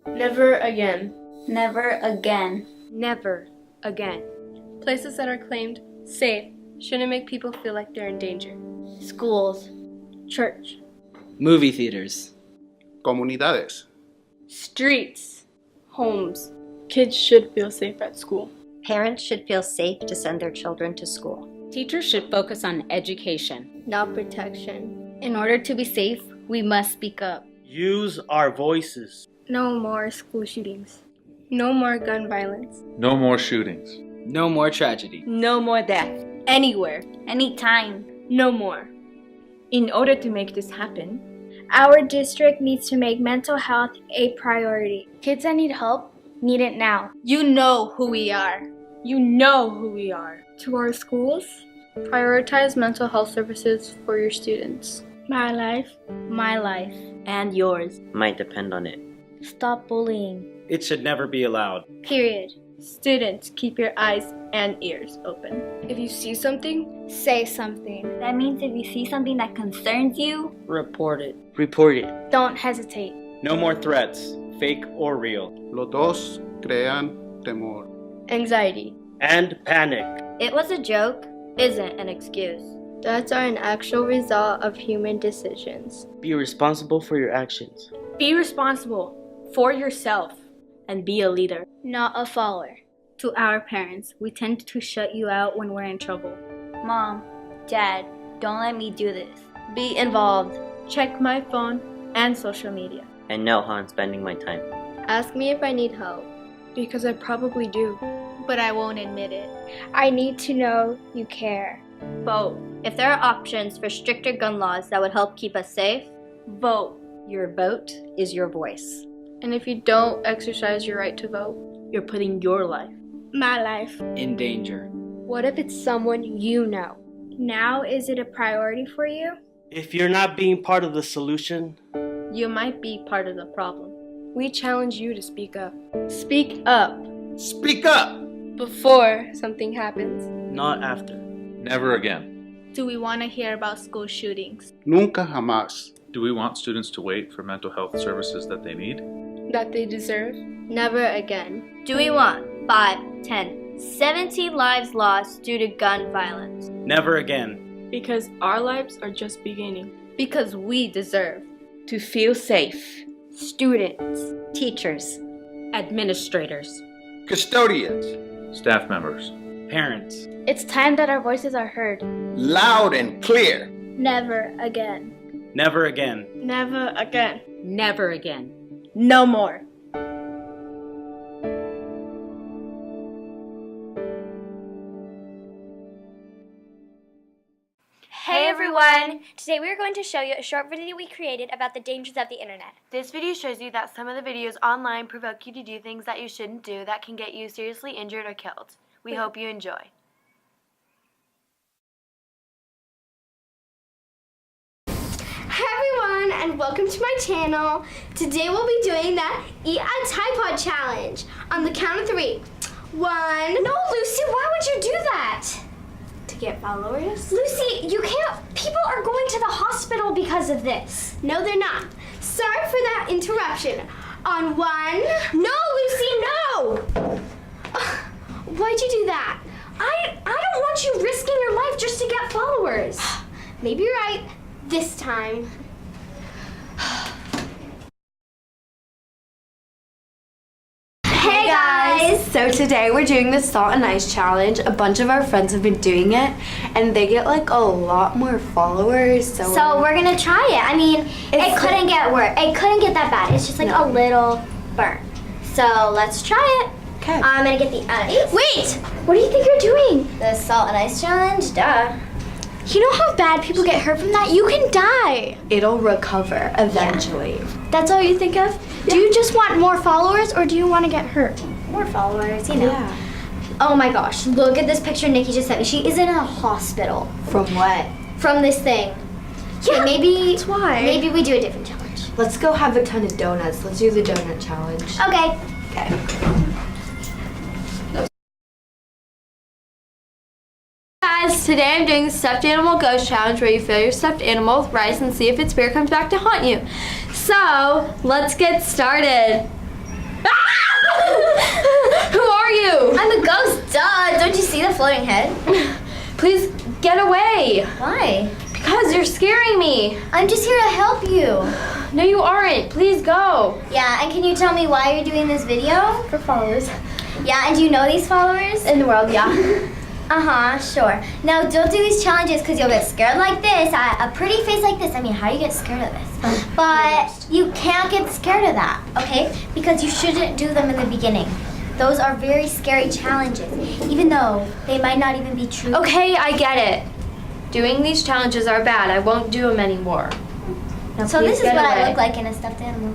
Never again. Never again. Never again. Places that are claimed safe shouldn't make people feel like they're in danger. Schools. Church. Movie theaters. Comunidades. Streets. Homes. Kids should feel safe at school. Parents should feel safe to send their children to school. Teachers should focus on education, not protection. In order to be safe, we must speak up. Use our voices. No more school shootings. No more gun violence. No more shootings. No more tragedy. No more death. Anywhere. Anytime. No more. In order to make this happen, our district needs to make mental health a priority. Kids that need help need it now. You know who we are. You know who we are. To our schools, prioritize mental health services for your students. My life. My life. and yours Might depend on it. Stop bullying. It should never be allowed. Period. Students, keep your eyes and ears open. If you see something, Say something. That means if you see something that concerns you, report it. Report it. Don't hesitate. No more threats, fake or real. Los dos crean temor. anxiety. And panic. It was a joke isn't an excuse. Threats are an actual result of human decisions. Be responsible for your actions. Be responsible for yourself. And be a leader. Not a follower. to our parents, we tend to shut you out when we're in trouble. Mom, Dad, don't let me do this. Be involved. Check my phone and social media. And know how I'm spending my time. Ask me if I need help. Because I probably do. But I won't admit it. I need to know you care. Vote. If there are options for stricter gun laws that would help keep us safe, Vote. your vote is your voice. And if you don't exercise your right to vote, You're putting your life. My life. In danger. what if it's someone you know? Now, is it a priority for you? If you're not being part of the solution, You might be part of the problem. We challenge you to speak up. Speak up Speak up! before something happens. not after. Never again. Do we want to hear about school shootings? Nunca jamás. Do we want students to wait for mental health services that they need? That they deserve. Never again. Do we want 5, 10, 17 lives lost due to gun violence? Never again. Because our lives are just beginning. Because we deserve. To feel safe. Students. Teachers. administrators, Custodians. Staff members. Parents. It's time that our voices are heard. Loud and clear. Never again. Never again. Never again. never again. No more. Hey everyone! Today we are going to show you a short video we created about the dangers of the internet. This video shows you that some of the videos online provoke you to do things that you shouldn't do that can get you seriously injured or killed. We hope you enjoy. Hey everyone and welcome to my channel. Today we'll be doing the Eat a Tide Pod Challenge on the count of 3. 1. No, Lucy, why would you do that? To get followers? Lucy, you can't. People are going to the hospital because of this. No, they're not. Sorry for that interruption. On 1. No, Lucy, no! Why'd you do that? I don't want you risking your life just to get followers. Maybe you're right. This time. Hey guys! So today we're doing the salt and ice challenge. A bunch of our friends have been doing it and they get like a lot more followers. So we're gonna try it. I mean, it couldn't get worse. It couldn't get that bad. It's just like a little burn. So let's try it. Okay. I'm gonna get the ice. Wait! What do you think you're doing? The salt and ice challenge? Duh. You know how bad people get hurt from that? You can die. It'll recover eventually. That's all you think of? Yeah. Do you just want more followers or do you want to get hurt? More followers, you know. Yeah. Oh my gosh, look at this picture Nikki just sent me. She is in a hospital. From what? From this thing. Yeah, okay, maybe that's why. Maybe we do a different challenge. Let's go have a ton of donuts. Let's do the donut challenge. Okay. Okay. Guys, today I'm doing the stuffed animal ghost challenge where you fill your stuffed animal with rice and see if its spirit comes back to haunt you. So, let's get started. Who are you? I'm a ghost, duh. Don't you see the floating head? Please get away. Why? Because you're scaring me. I'm just here to help you. No, you aren't. Please go. Yeah, and can you tell me why you're doing this video? For followers. Yeah, and do you know these followers? In the world, yeah. Uh-huh, sure. Now, don't do these challenges because you'll get scared like this. A pretty face like this. I mean, how do you get scared of this? But you can't get scared of that, okay? Because you shouldn't do them in the beginning. Those are very scary challenges, even though they might not even be true. Okay, I get it. Doing these challenges are bad. I won't do them anymore. Now, So please this is get what away. I look like in a stuffed animal.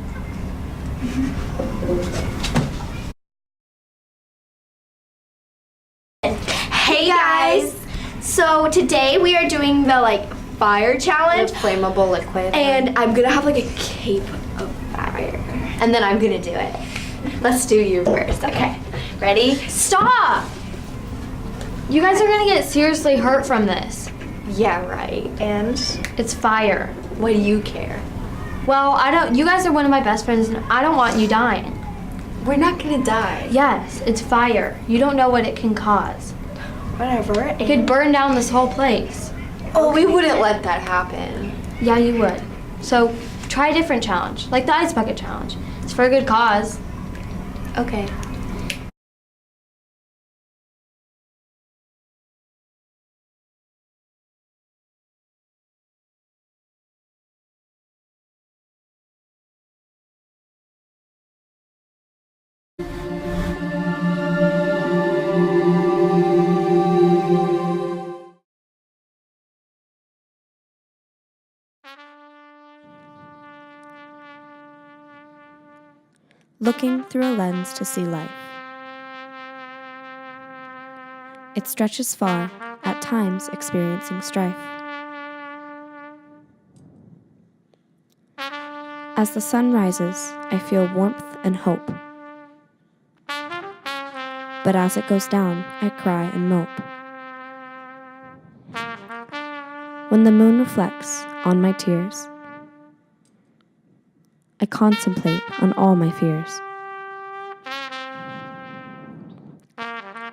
Hey guys! So today we are doing the fire challenge. Flammable liquid. And I'm gonna have a cape of fire. And then I'm gonna do it. Let's do you first. Okay. Ready? Stop! You guys are gonna get seriously hurt from this. Yeah, right. And it's fire. What do you care? Well, you guys are one of my best friends and I don't want you dying. We're not gonna die. Yes, it's fire. You don't know what it can cause. Whatever. It could burn down this whole place. Oh, we wouldn't let that happen. Yeah, you would. So try a different challenge, like the ice bucket challenge. It's for a good cause. Okay. Looking through a lens to see life. It stretches far, at times experiencing strife. As the sun rises, I feel warmth and hope. But as it goes down, I cry and mope. When the moon reflects on my tears, I contemplate on all my fears.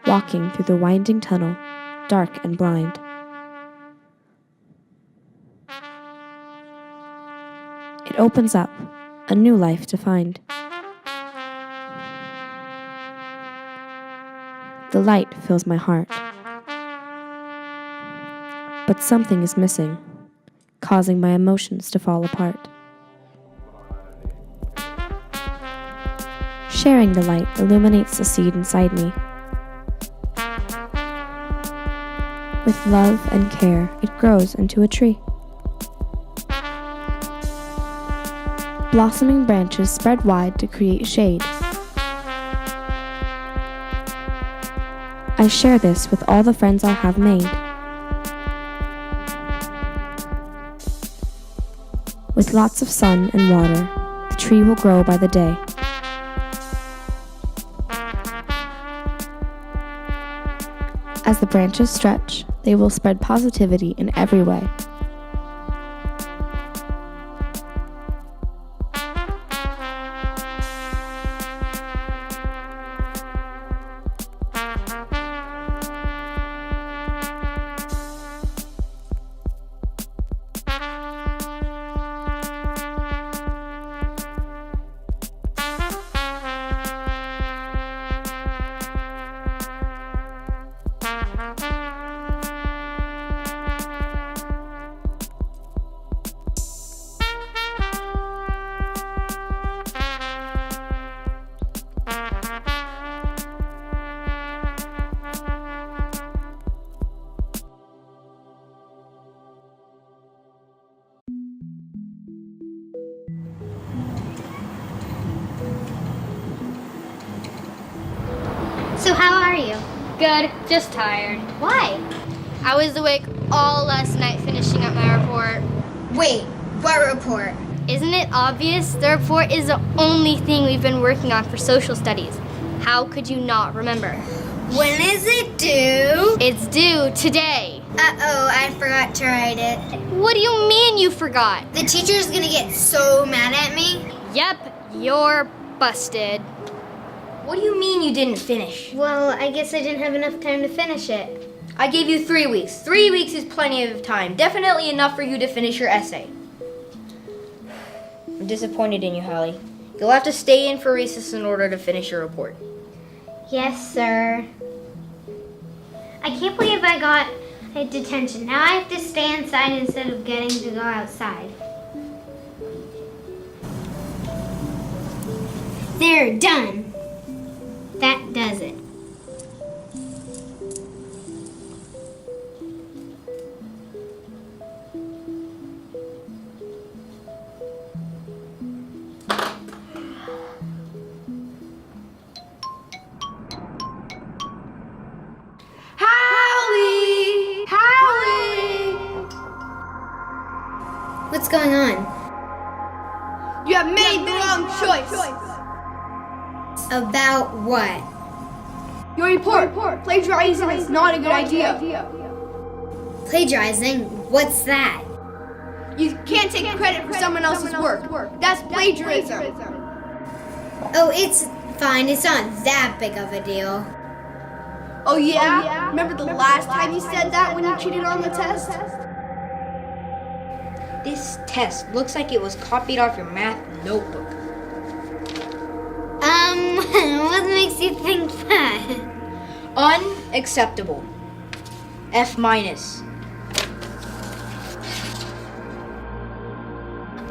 Walking through the winding tunnel, dark and blind. It opens up a new life to find. The light fills my heart. But something is missing, causing my emotions to fall apart. Sharing the light illuminates the seed inside me. With love and care, it grows into a tree. Blossoming branches spread wide to create shade. I share this with all the friends I have made. With lots of sun and water, the tree will grow by the day. As the branches stretch, they will spread positivity in every way. So how are you? Good, just tired. Why? I was awake all last night finishing up my report. Wait, what report? Isn't it obvious? The report is the only thing we've been working on for social studies. How could you not remember? When is it due? It's due today. Uh-oh, I forgot to write it. What do you mean you forgot? The teacher's gonna get so mad at me. Yep, you're busted. What do you mean you didn't finish? Well, I guess I didn't have enough time to finish it. I gave you 3 weeks. 3 weeks is plenty of time. Definitely enough for you to finish your essay. I'm disappointed in you, Holly. You'll have to stay in for recess in order to finish your report. Yes, sir. I can't believe I got a detention. Now I have to stay inside instead of getting to go outside. There, done. That does it. What's going on? You have made the wrong choice. About what? Your report. Plagiarizing is not a good idea. Plagiarizing? What's that? You can't take credit for someone else's work. That's plagiarism. Oh, it's fine. It's not that big of a deal. Oh yeah? Remember the last time you said that when you cheated on the test? This test looks like it was copied off your math notebook. What makes you think that? Unacceptable. F-.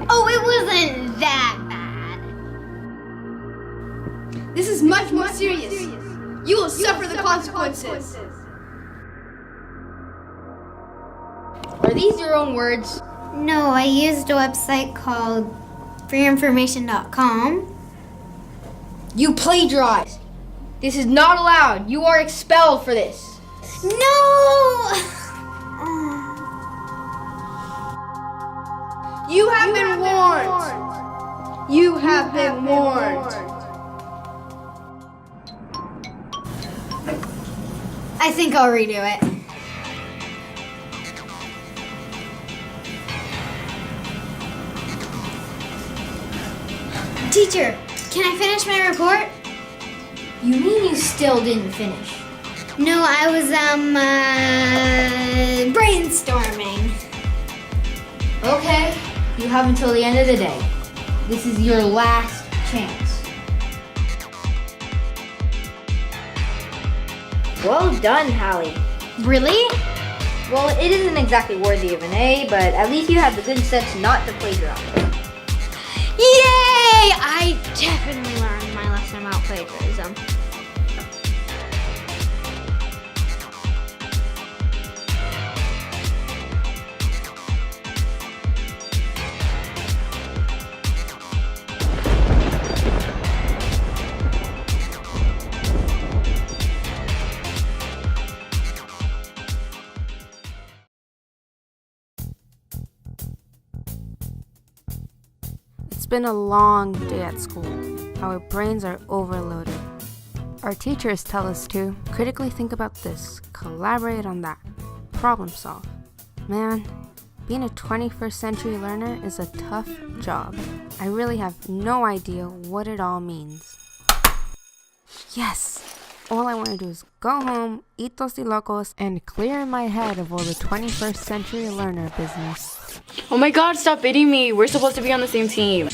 Oh, it wasn't that bad. This is much more serious. You will suffer the consequences. Are these your own words? No, I used a website called freeinformation.com. You plagiarized. This is not allowed. You are expelled for this. No! You have been warned. You have been warned. I think I'll redo it. Teacher, can I finish my report? You mean you still didn't finish? No, I was, brainstorming. Okay, you have until the end of the day. This is your last chance. Well done, Hallie. Really? Well, it isn't exactly worthy of an A, but at least you have the good sense not to plagiarize. Yay! I definitely learned my lesson about plagiarism. It's been a long day at school. Our brains are overloaded. Our teachers tell us to critically think about this, collaborate on that, problem solve. Man, being a 21st century learner is a tough job. I really have no idea what it all means. Yes! All I want to do is go home, eat tostilocos, and clear my head of all the 21st century learner business. Oh my god, stop bidding me. We're supposed to be on the same team.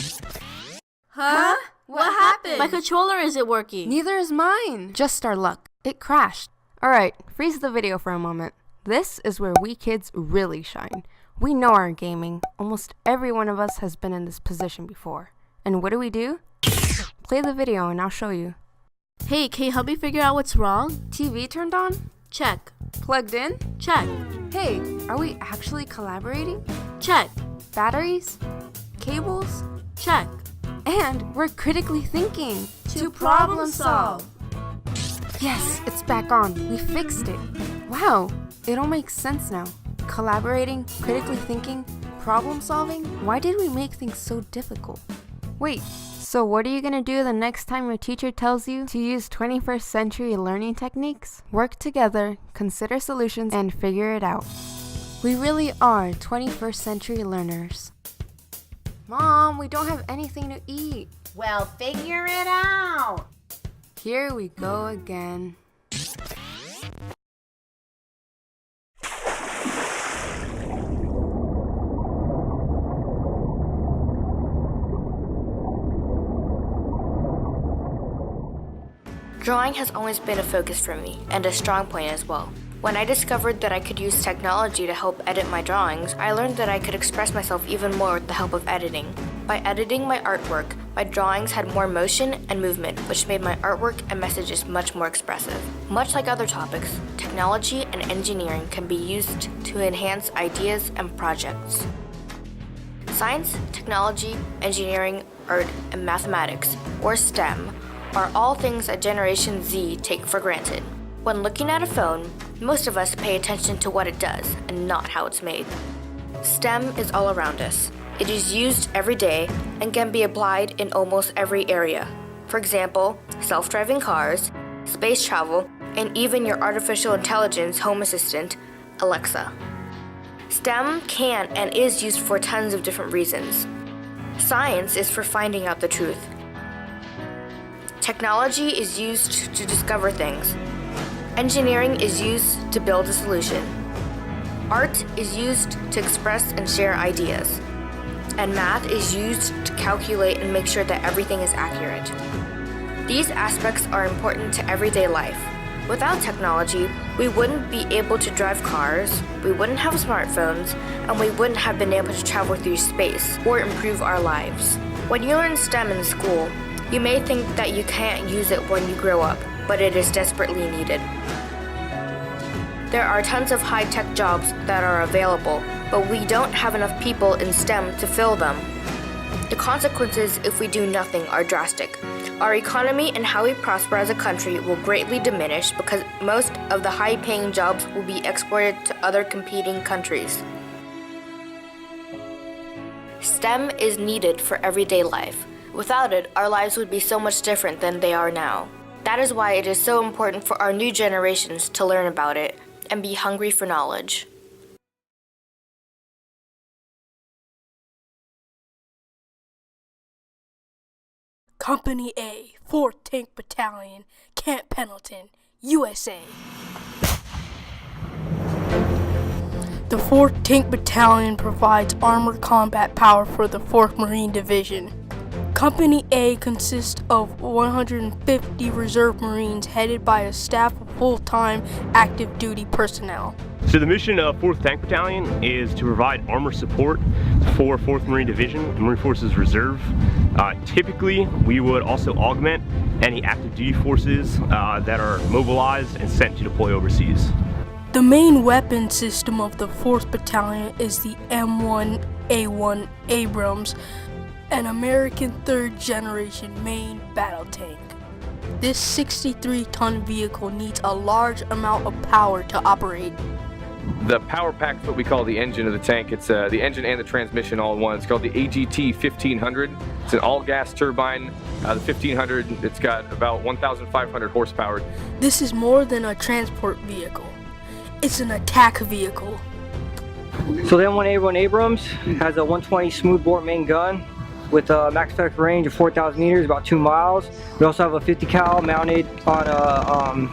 Huh? What happened? My controller isn't working. Neither is mine. Just our luck. It crashed. Alright, freeze the video for a moment. This is where we kids really shine. We know our gaming. Almost every one of us has been in this position before. And what do? Play the video and I'll show you. Hey, can you help me figure out what's wrong? TV turned on? Check. Plugged in? Check. Hey, are we actually collaborating? Check. Batteries? Cables? Check. And we're critically thinking. To problem solve. Yes, it's back on. We fixed it. Wow, it all makes sense now. Collaborating, critically thinking, problem solving. Why did we make things so difficult? Wait, so what are you gonna do the next time your teacher tells you to use 21st century learning techniques? Work together, consider solutions, and figure it out. We really are 21st century learners. Mom, we don't have anything to eat. Well, figure it out. Here we go again. Drawing has always been a focus for me, and a strong point as well. When I discovered that I could use technology to help edit my drawings, I learned that I could express myself even more with the help of editing. By editing my artwork, my drawings had more motion and movement, which made my artwork and messages much more expressive. Much like other topics, technology and engineering can be used to enhance ideas and projects. Science, technology, engineering, art, and mathematics, or STEM, are all things that Generation Z take for granted. When looking at a phone, most of us pay attention to what it does and not how it's made. STEM is all around us. It is used every day and can be applied in almost every area. For example, self-driving cars, space travel, and even your artificial intelligence home assistant, Alexa. STEM can and is used for tons of different reasons. Science is for finding out the truth. Technology is used to discover things. Engineering is used to build a solution. Art is used to express and share ideas. And math is used to calculate and make sure that everything is accurate. These aspects are important to everyday life. Without technology, we wouldn't be able to drive cars, we wouldn't have smartphones, and we wouldn't have been able to travel through space or improve our lives. When you learn STEM in school, you may think that you can't use it when you grow up, but it is desperately needed. There are tons of high-tech jobs that are available, but we don't have enough people in STEM to fill them. The consequences if we do nothing are drastic. Our economy and how we prosper as a country will greatly diminish because most of the high-paying jobs will be exported to other competing countries. STEM is needed for everyday life. Without it, our lives would be so much different than they are now. That is why it is so important for our new generations to learn about it and be hungry for knowledge. Company A, 4th Tank Battalion, Camp Pendleton, USA. The 4th Tank Battalion provides armored combat power for the 4th Marine Division. Company A consists of 150 reserve Marines headed by a staff of full-time active duty personnel. So the mission of 4th Tank Battalion is to provide armor support for 4th Marine Division, Marine Forces Reserve. Typically, we would also augment any active duty forces that are mobilized and sent to deploy overseas. The main weapon system of the 4th Battalion is the M1A1 Abrams, an American 3rd generation main battle tank. This 63-ton vehicle needs a large amount of power to operate. The power pack is what we call the engine of the tank. It's the engine and the transmission all in one. It's called the AGT 1500. It's an all-gas turbine. The 1500, it's got about 1,500 horsepower. This is more than a transport vehicle. It's an attack vehicle. So the M1A1 Abrams has a 120 smoothbore main gun with a max effective range of 4,000 meters, about 2 miles. We also have a 50 cal mounted on a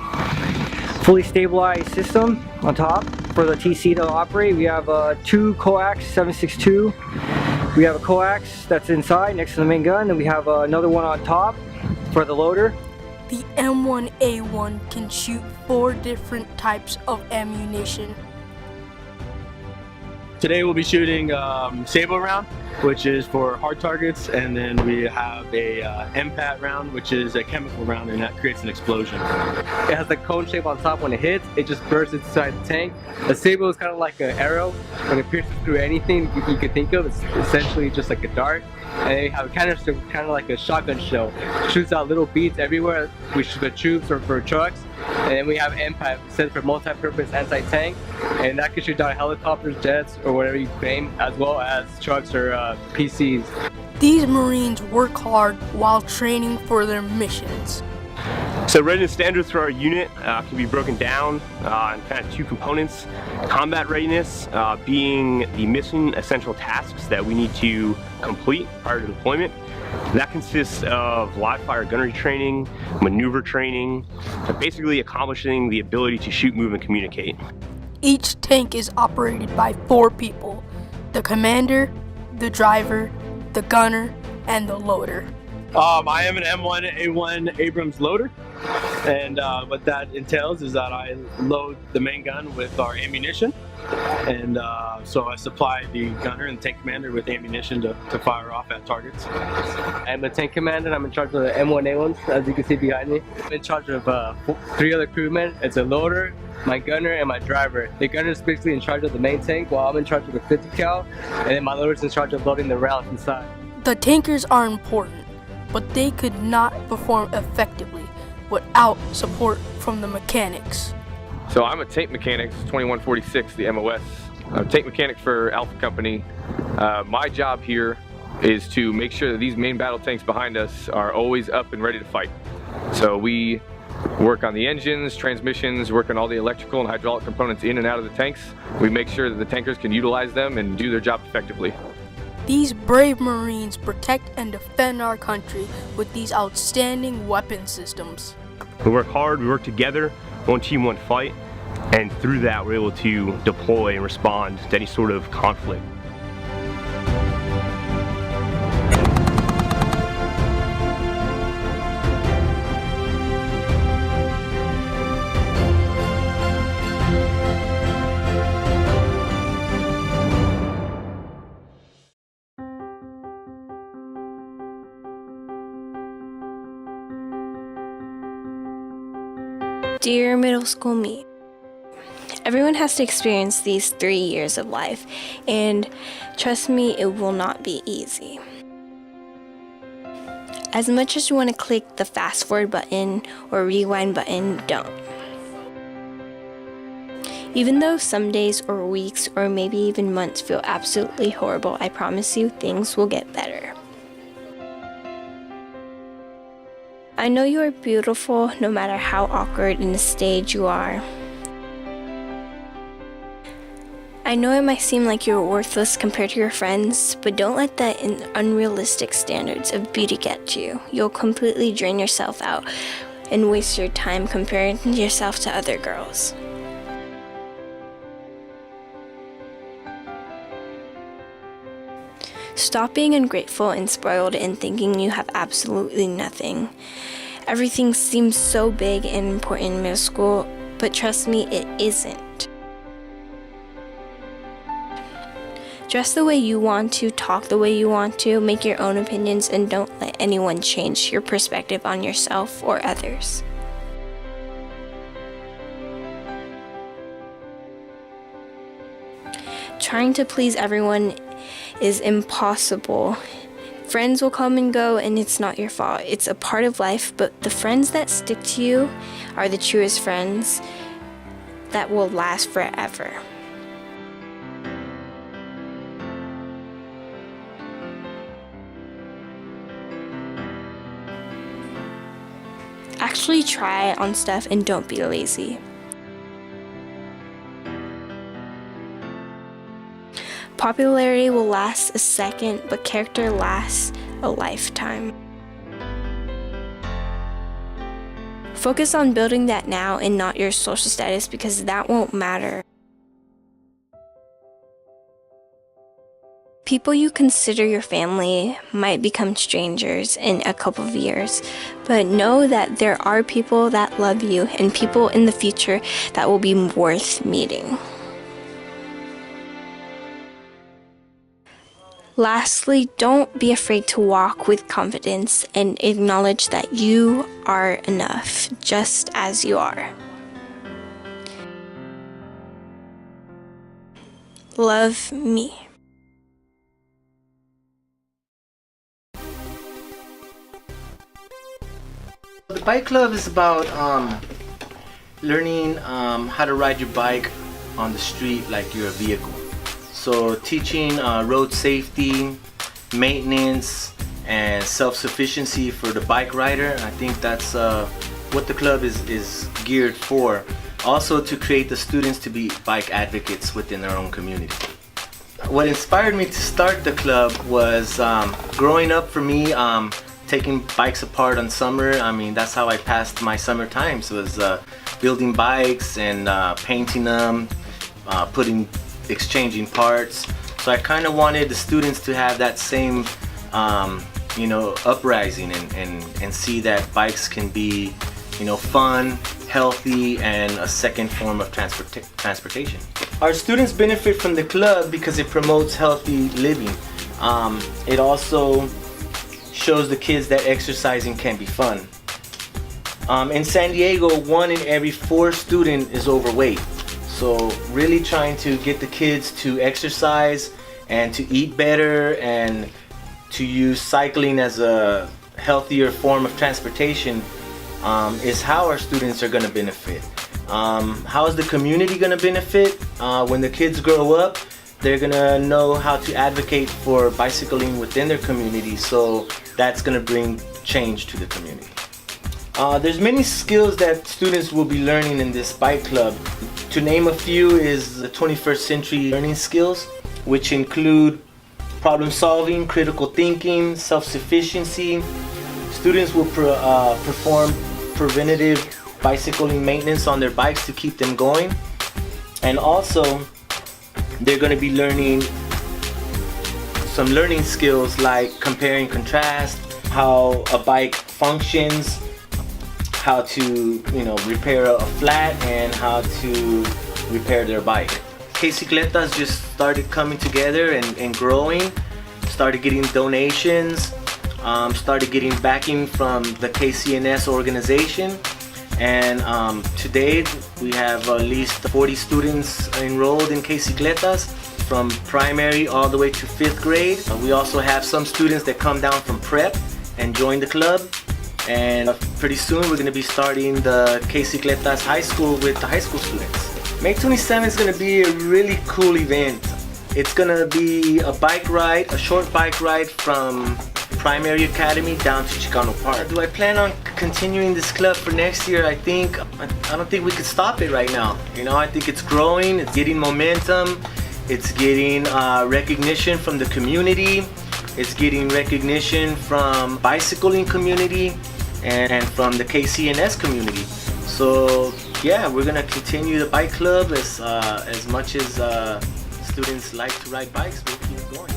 fully stabilized system on top for the TC to operate. We have 2 coax 7.62. We have a coax that's inside next to the main gun, and we have another one on top for the loader. The M1A1 can shoot 4 different types of ammunition. Today we'll be shooting Sabo round, which is for hard targets, and then we have a MPAT round, which is a chemical round, and that creates an explosion. It has the cone shape on top. When it hits, it just bursts inside the tank. A Sabo is kind of like an arrow. When it pierces through anything you can think of, it's essentially just like a dart. And they have a canister, kind of like a shotgun shell. It shoots out little beads everywhere, which for troops or for trucks. And then we have MPAT, set for multi-purpose anti-tank, and that can shoot down helicopters, jets, or whatever you claim, as well as trucks or PCs. These Marines work hard while training for their missions. So readiness standards for our unit can be broken down in kind of two components. Combat readiness being the mission essential tasks that we need to complete prior to deployment. That consists of live fire gunnery training, maneuver training, basically accomplishing the ability to shoot, move, and communicate. Each tank is operated by 4 people: the commander, the driver, the gunner, and the loader. I am an M1A1 Abrams loader, and what that entails is that I load the main gun with our ammunition, and so I supply the gunner and the tank commander with ammunition to fire off at targets. I'm a tank commander and I'm in charge of the M1A1s, as you can see behind me. I'm in charge of 3 other crewmen. It's a loader, my gunner, and my driver. The gunner is basically in charge of the main tank while I'm in charge of the 50 cal, and then my loader is in charge of loading the rounds inside. The tankers are important, but they could not perform effectively without support from the mechanics. So I'm a tank mechanic, 2146, the MOS. I'm a tank mechanic for Alpha Company. My job here is to make sure that these main battle tanks behind us are always up and ready to fight. So we work on the engines, transmissions, work on all the electrical and hydraulic components in and out of the tanks. We make sure that the tankers can utilize them and do their job effectively. These brave Marines protect and defend our country with these outstanding weapon systems. We work hard, we work together, one team, one fight, and through that we're able to deploy and respond to any sort of conflict. Dear middle school me, everyone has to experience these 3 years of life, and trust me, it will not be easy. As much as you want to click the fast forward button or rewind button, don't. Even though some days or weeks or maybe even months feel absolutely horrible, I promise you things will get better. I know you are beautiful no matter how awkward in the stage you are. I know it might seem like you're worthless compared to your friends, but don't let the unrealistic standards of beauty get to you. You'll completely drain yourself out and waste your time comparing yourself to other girls. Stop being ungrateful and spoiled and thinking you have absolutely nothing. Everything seems so big and important in middle school, but trust me, it isn't. Dress the way you want to, talk the way you want to, make your own opinions, and don't let anyone change your perspective on yourself or others. Trying to please everyone is impossible. Friends will come and go, and it's not your fault. It's a part of life, but the friends that stick to you are the truest friends that will last forever. Actually try on stuff and don't be lazy. Popularity will last a second, but character lasts a lifetime. Focus on building that now and not your social status, because that won't matter. People you consider your family might become strangers in a couple of years, but know that there are people that love you and people in the future that will be worth meeting. Lastly, don't be afraid to walk with confidence and acknowledge that you are enough, just as you are. Love me. The bike club is about learning how to ride your bike on the street like you're a vehicle. So teaching road safety, maintenance, and self-sufficiency for the bike rider. I think that's what the club is geared for. Also to create the students to be bike advocates within their own community. What inspired me to start the club was growing up for me, taking bikes apart on summer. I mean, that's how I passed my summer times, was building bikes and painting them, exchanging parts. So I kind of wanted the students to have that same uprising and see that bikes can be fun, healthy, and a second form of transportation. Our students benefit from the club because it promotes healthy living. It also shows the kids that exercising can be fun. In San Diego, 1 in every 4 students is overweight. So really trying to get the kids to exercise and to eat better and to use cycling as a healthier form of transportation is how our students are going to benefit. How is the community going to benefit? When the kids grow up, they're going to know how to advocate for bicycling within their community, so that's going to bring change to the community. There's many skills that students will be learning in this bike club. To name a few is the 21st century learning skills, which include problem solving, critical thinking, self-sufficiency. Students will perform preventative bicycling maintenance on their bikes to keep them going. And also, they're going to be learning some learning skills like compare and contrast, how a bike functions, how to repair a flat, and how to repair their bike. K-Cicletas just started coming together and growing, started getting donations, started getting backing from the KCNS organization, and today we have at least 40 students enrolled in K-Cicletas from primary all the way to 5th grade. We also have some students that come down from prep and join the club, and pretty soon we're going to be starting the K-Cicletas High School with the high school students. May 27th is going to be a really cool event. It's going to be a bike ride, a short bike ride from Primary Academy down to Chicano Park. Do I plan on continuing this club for next year? I don't think we could stop it right now. I think it's growing, it's getting momentum, it's getting recognition from the community, it's getting recognition from bicycling community and from the KCNS community. So yeah, we're gonna continue the bike club as much as students like to ride bikes. We'll keep going.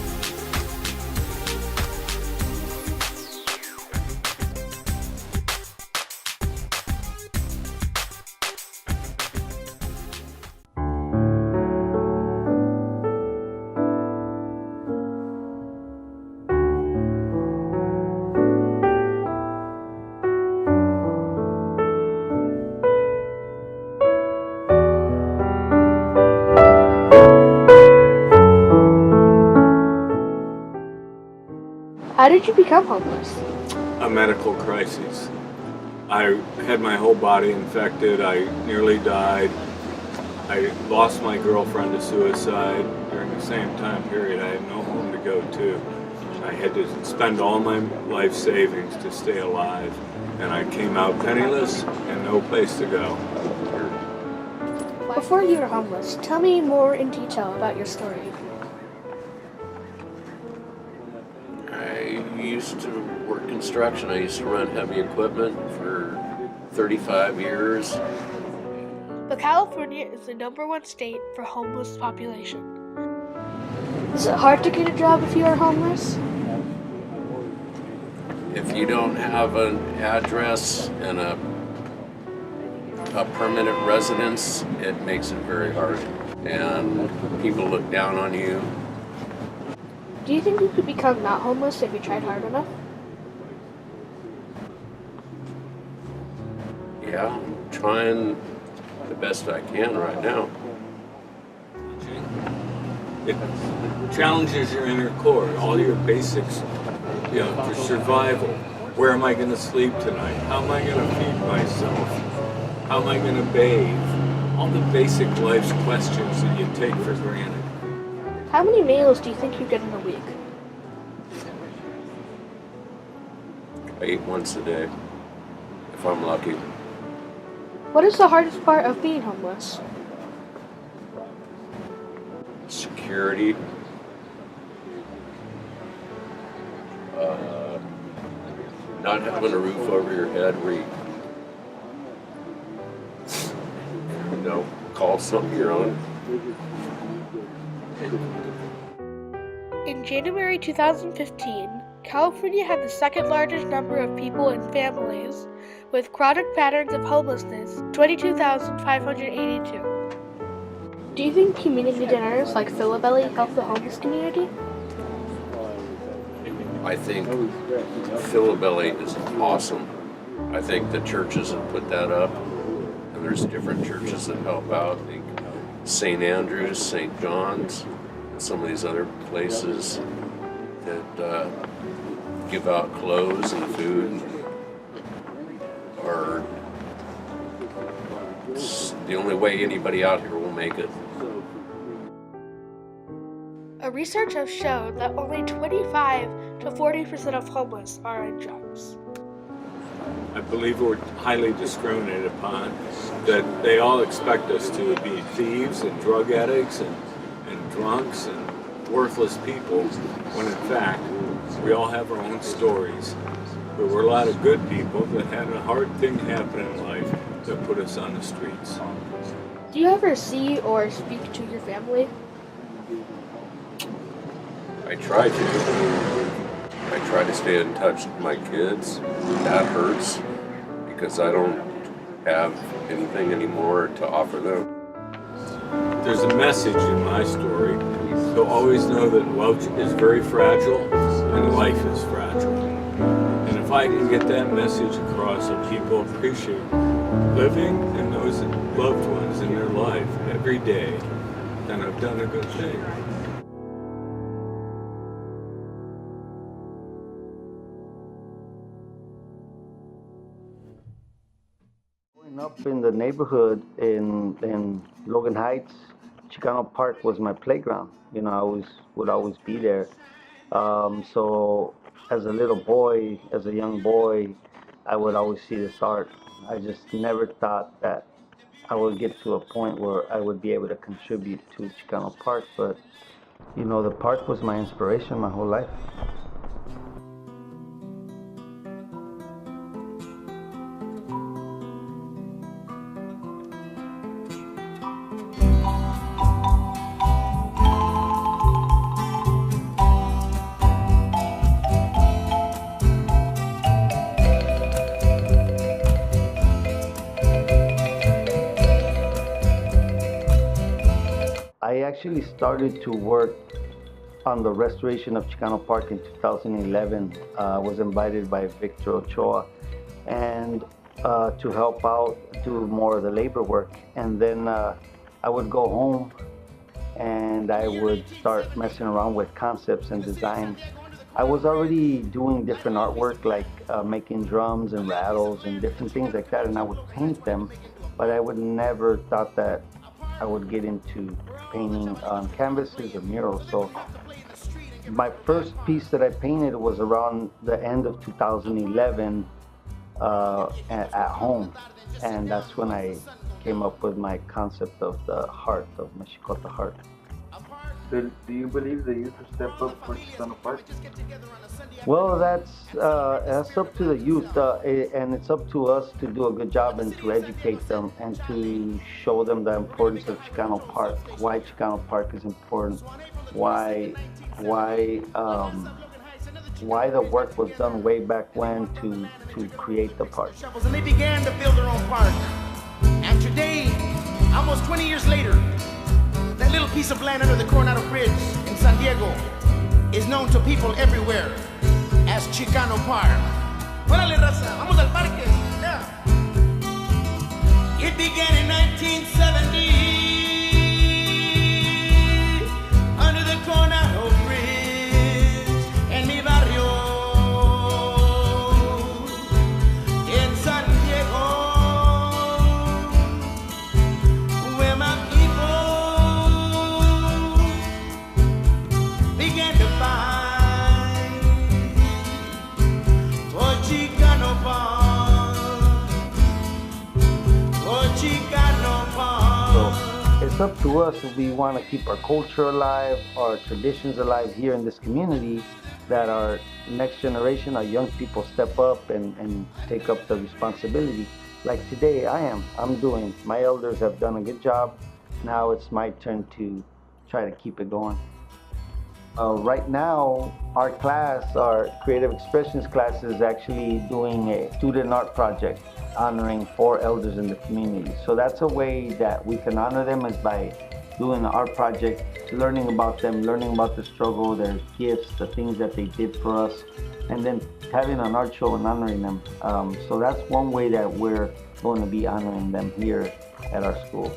How did you become homeless? A medical crisis. I had my whole body infected. I nearly died. I lost my girlfriend to suicide. During the same time period, I had no home to go to. I had to spend all my life savings to stay alive. And I came out penniless and no place to go. Before you were homeless, tell me more in detail about your story. I used to work construction. I used to run heavy equipment for 35 years. But California is the #1 state for homeless population. Is it hard to get a job if you are homeless? If you don't have an address and a permanent residence, it makes it very hard. And people look down on you. Do you think you could become not homeless if you tried hard enough? Yeah, I'm trying the best I can right now. It challenges your inner core, all your basics, for survival. Where am I going to sleep tonight? How am I going to feed myself? How am I going to bathe? All the basic life's questions that you take for granted. How many meals do you think you get in a week? I eat once a day, if I'm lucky. What is the hardest part of being homeless? Security. Not having a roof over your head where you call something your own. In January 2015, California had the second largest number of people and families with chronic patterns of homelessness, 22,582. Do you think community dinners like Fill-A-Belly help the homeless community? I think Fill-A-Belly is awesome. I think the churches have put that up, and there's different churches that help out. I think St. Andrews, St. John's, and some of these other places that give out clothes and food are the only way anybody out here will make it. A research has shown that only 25 to 40% of homeless are on drugs. I believe we're highly discriminated upon, that they all expect us to be thieves and drug addicts and drunks and worthless people, when in fact, we all have our own stories. But we're a lot of good people that had a hard thing happen in life that put us on the streets. Do you ever see or speak to your family? I try to. I try to stay in touch with my kids. That hurts because I don't have anything anymore to offer them. There's a message in my story, so always know that love is very fragile and life is fragile. And if I can get that message across so people appreciate living and those loved ones in their life every day, then I've done a good thing. Growing up in the neighborhood in Logan Heights, Chicano Park was my playground. I would always be there. So as a little boy, as a young boy, I would always see this art. I just never thought that I would get to a point where I would be able to contribute to Chicano Park, but the park was my inspiration my whole life. I actually started to work on the restoration of Chicano Park in 2011. I was invited by Victor Ochoa and to help out, do more of the labor work. And then I would go home and I would start messing around with concepts and designs. I was already doing different artwork like making drums and rattles and different things like that, and I would paint them, but I would never thought that I would get into painting on canvases or murals. So my first piece that I painted was around the end of 2011 at home, and that's when I came up with my concept of the heart, of Mexicota heart. Do you believe the youth will step up for Chicano Park? Well, that's up to the youth, and it's up to us to do a good job and to educate them and to show them the importance of Chicano Park, why Chicano Park is important, why the work was done way back when to create the park. And they began to build their own park. And today, almost 20 years later, that little piece of land under the Coronado Bridge in San Diego is known to people everywhere as Chicano Park. Órale, raza, vamos al parque. Yeah. It began in 1970 under the Coronado Bridge en mi barrio in San Diego, where my began to find for Chicano Park, for it's up to us if we want to keep our culture alive, our traditions alive here in this community, that our next generation, our young people step up and take up the responsibility. Like today, I'm doing. My elders have done a good job. Now it's my turn to try to keep it going. Right now, our class, our creative expressions class, is actually doing a student art project honoring 4 elders in the community. So that's a way that we can honor them, is by doing an art project, learning about them, learning about the struggle, their gifts, the things that they did for us, and then having an art show and honoring them. So that's one way that we're going to be honoring them here at our school.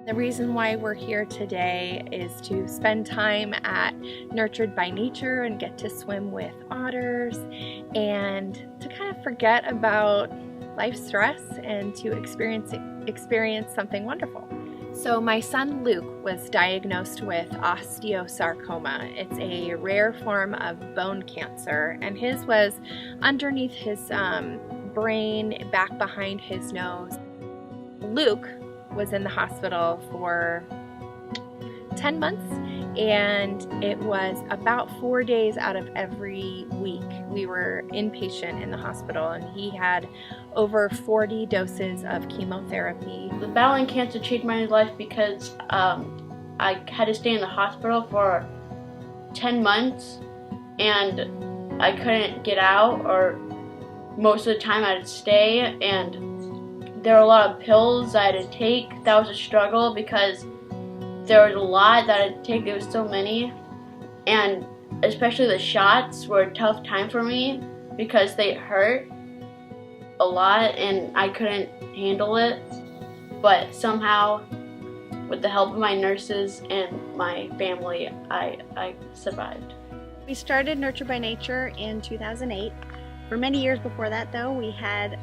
The reason why we're here today is to spend time at Nurtured by Nature and get to swim with otters and to kind of forget about life stress and to experience something wonderful. So my son Luke was diagnosed with osteosarcoma. It's a rare form of bone cancer, and his was underneath his brain, back behind his nose. Luke was in the hospital for 10 months, and it was about 4 days out of every week we were inpatient in the hospital, and he had over 40 doses of chemotherapy. The battling cancer changed my life because I had to stay in the hospital for 10 months and I couldn't get out, or most of the time I'd stay, and there were a lot of pills I had to take. That was a struggle because there was a lot that I had to take. There was so many, and especially the shots were a tough time for me because they hurt a lot and I couldn't handle it. But somehow, with the help of my nurses and my family, I survived. We started Nurtured by Nature in 2008. For many years before that, though, we had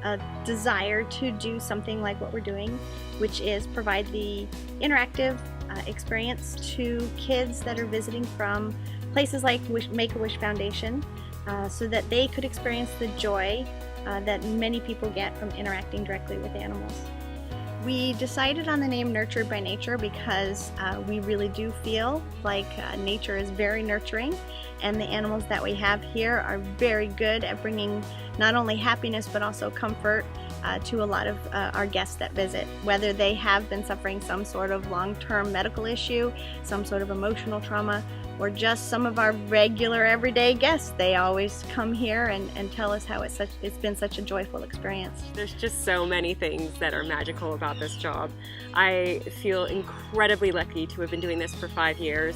a desire to do something like what we're doing, which is provide the interactive experience to kids that are visiting from places like Make-A-Wish Foundation, so that they could experience the joy that many people get from interacting directly with animals. We decided on the name Nurtured by Nature because we really do feel like nature is very nurturing, and the animals that we have here are very good at bringing not only happiness but also comfort to a lot of our guests that visit. Whether they have been suffering some sort of long-term medical issue, some sort of emotional trauma, or just some of our regular everyday guests, they always come here and tell us how it's been such a joyful experience. There's just so many things that are magical about this job. I feel incredibly lucky to have been doing this for 5 years.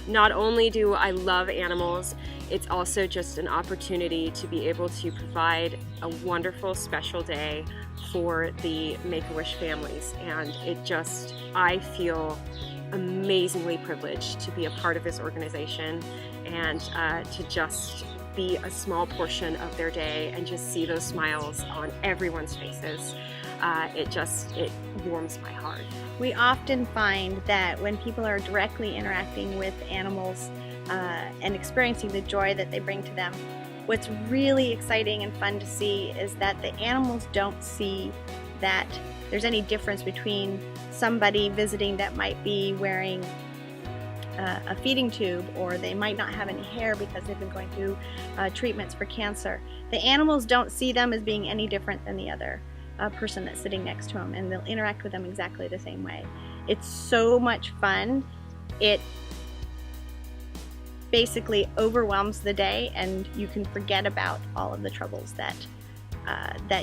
Not only do I love animals, it's also just an opportunity to be able to provide a wonderful special day for the Make-A-Wish families, and I feel amazingly privileged to be a part of this organization and to just be a small portion of their day and just see those smiles on everyone's faces. It warms my heart. We often find that when people are directly interacting with animals and experiencing the joy that they bring to them, what's really exciting and fun to see is that the animals don't see that there's any difference between somebody visiting that might be wearing a feeding tube, or they might not have any hair because they've been going through treatments for cancer. The animals don't see them as being any different than the other person that's sitting next to them, and they'll interact with them exactly the same way. It's so much fun. It basically overwhelms the day, and you can forget about all of the troubles that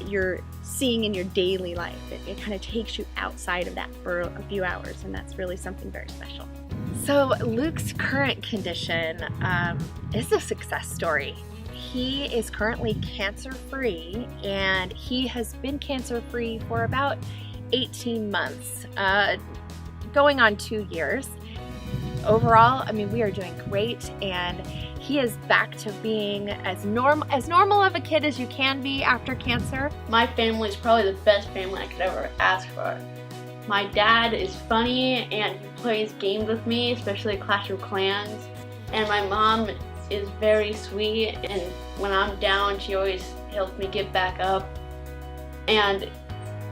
you're seeing in your daily life. It kind of takes you outside of that for a few hours, and that's really something very special. So Luke's current condition is a success story. He is currently cancer-free, and he has been cancer-free for about 18 months, going on 2 years. Overall, I mean, we are doing great, and he is back to being as normal of a kid as you can be after cancer. My family is probably the best family I could ever ask for. My dad is funny and he plays games with me, especially Clash of Clans. And my mom is very sweet, and when I'm down, she always helps me get back up. And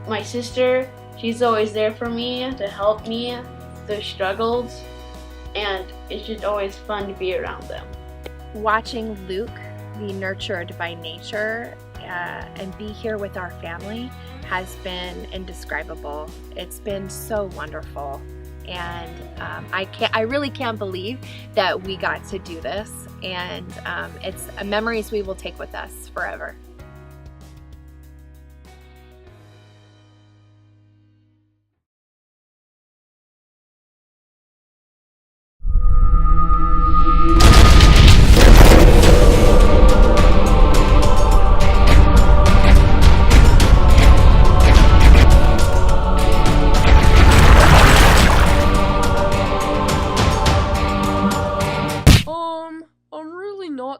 my sister, she's always there for me to help me through struggles, and it's just always fun to be around them. Watching Luke be nurtured by nature and be here with our family has been indescribable. It's been so wonderful, and I really can't believe that we got to do this, and it's memories we will take with us forever.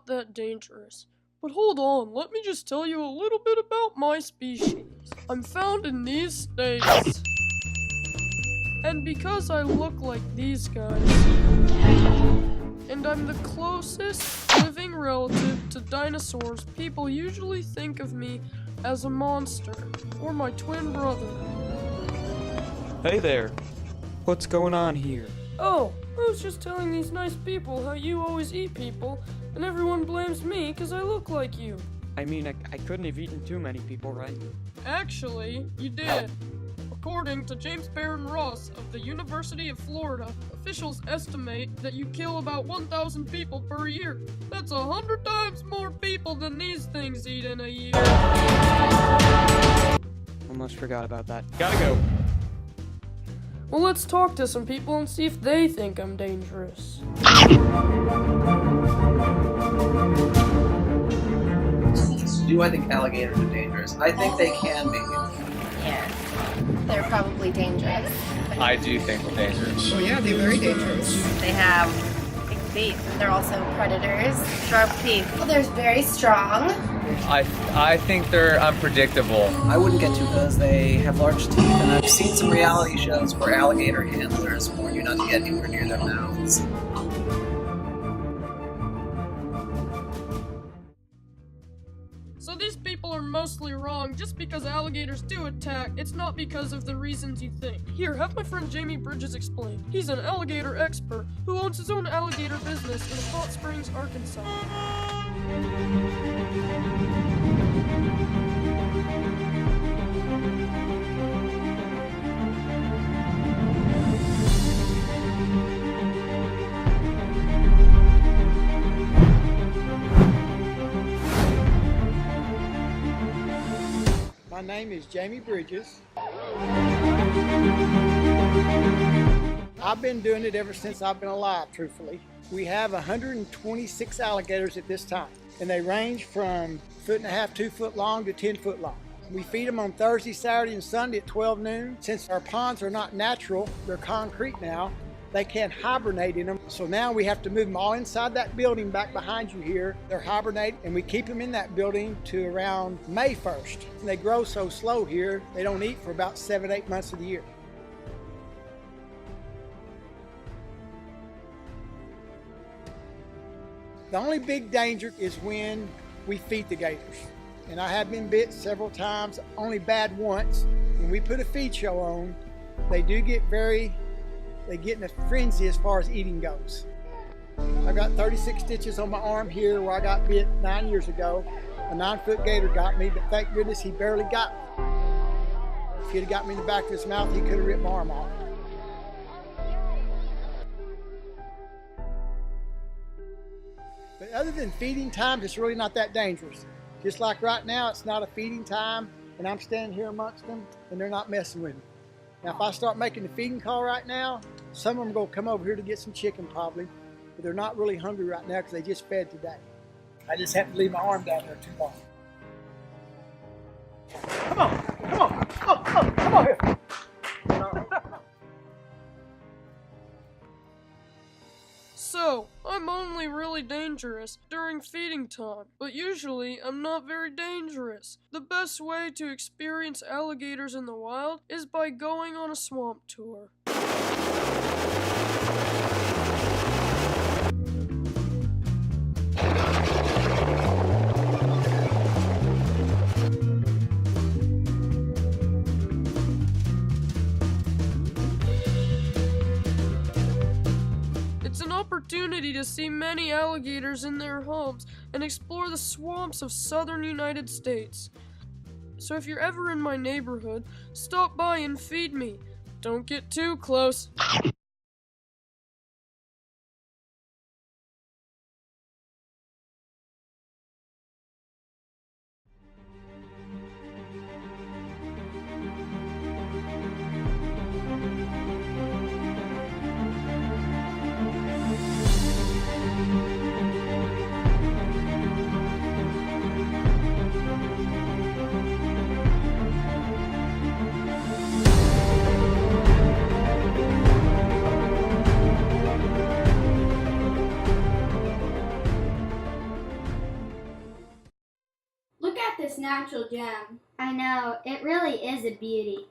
That dangerous. But hold on, let me just tell you a little bit about my species. I'm found in these states. And because I look like these guys, and I'm the closest living relative to dinosaurs, people usually think of me as a monster, or my twin brother. Hey there. What's going on here? Oh, I was just telling these nice people how you always eat people, and everyone blames me because I look like you. I mean, I couldn't have eaten too many people, right? Actually, you did. According to James Barron Ross of the University of Florida, officials estimate that you kill about 1,000 people per year. That's 100 times more people than these things eat in a year. Almost forgot about that. Gotta go. Well, let's talk to some people and see if they think I'm dangerous. Do I think alligators are dangerous? I think they can be. Yeah, they're probably dangerous. I do think they're dangerous. Oh yeah, they're very dangerous. They have big teeth, and they're also predators. Sharp teeth. Well, they're very strong. I think they're unpredictable. I wouldn't get too close. They have large teeth, and I've seen some reality shows where alligator handlers warn you not to get anywhere near their mouths. So these people are mostly wrong. Just because alligators do attack, it's not because of the reasons you think. Here, have my friend Jamie Bridges explain. He's an alligator expert who owns his own alligator business in Hot Springs, Arkansas. My name is Jamie Bridges. I've been doing it ever since I've been alive, truthfully. We have 126 alligators at this time, and they range from 1.5 feet, 2 foot long to 10 foot long. We feed them on Thursday, Saturday, and Sunday at 12 noon. Since our ponds are not natural, they're concrete now, they can't hibernate in them. So now we have to move them all inside that building back behind you here. They're hibernating, and we keep them in that building to around May 1st. And they grow so slow here, they don't eat for about 7 to 8 months of the year. The only big danger is when we feed the gators. And I have been bit several times, only bad once. When we put a feed show on, they do get they get in a frenzy as far as eating goes. I got 36 stitches on my arm here where I got bit 9 years ago. A 9-foot gator got me, but thank goodness he barely got me. If he'd have got me in the back of his mouth, he could have ripped my arm off. But other than feeding times, it's really not that dangerous. Just like right now, it's not a feeding time, and I'm standing here amongst them, and they're not messing with me. Now, if I start making the feeding call right now, some of them are going to come over here to get some chicken probably, but they're not really hungry right now because they just fed today. I just have to leave my arm down there too long. Come on, come on, come on here. So, I'm only really dangerous dangerous during feeding time, but usually I'm not very dangerous. The best way to experience alligators in the wild is by going on a swamp tour. It's an opportunity to see many alligators in their homes and explore the swamps of southern United States. So if you're ever in my neighborhood, stop by and feed me. Don't get too close. Look at this natural gem. I know, it really is a beauty.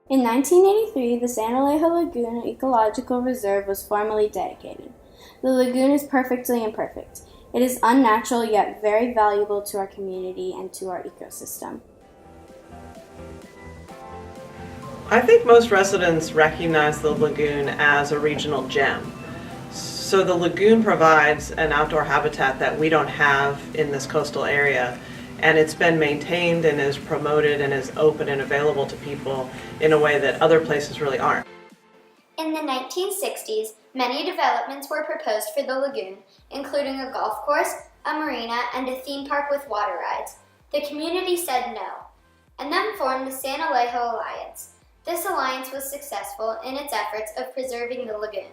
In 1983, the San Alejo Lagoon Ecological Reserve was formally dedicated. The lagoon is perfectly imperfect. It is unnatural yet very valuable to our community and to our ecosystem. I think most residents recognize the lagoon as a regional gem. So the lagoon provides an outdoor habitat that we don't have in this coastal area, and it's been maintained and is promoted and is open and available to people in a way that other places really aren't. In the 1960s, many developments were proposed for the lagoon, including a golf course, a marina, and a theme park with water rides. The community said no, and then formed the San Alejo Alliance. This alliance was successful in its efforts of preserving the lagoon.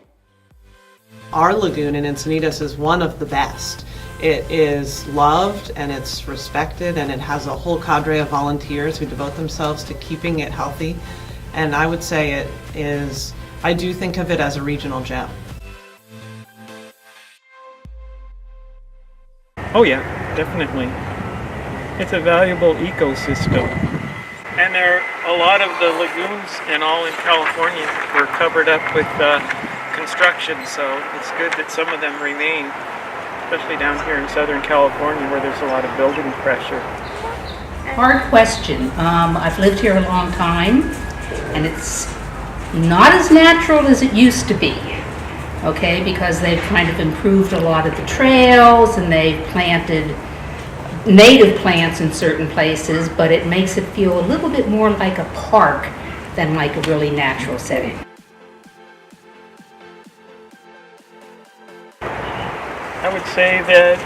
Our lagoon in Encinitas is one of the best. It is loved and it's respected, and it has a whole cadre of volunteers who devote themselves to keeping it healthy. And I would say it is, I do think of it as a regional gem. Oh yeah, definitely. It's a valuable ecosystem. And there are a lot of the lagoons and all in California were covered up with construction, so it's good that some of them remain, especially down here in Southern California where there's a lot of building pressure. Hard question. I've lived here a long time, and it's not as natural as it used to be, okay, because they've kind of improved a lot of the trails and they've planted native plants in certain places, but it makes it feel a little bit more like a park than like a really natural setting. I would say that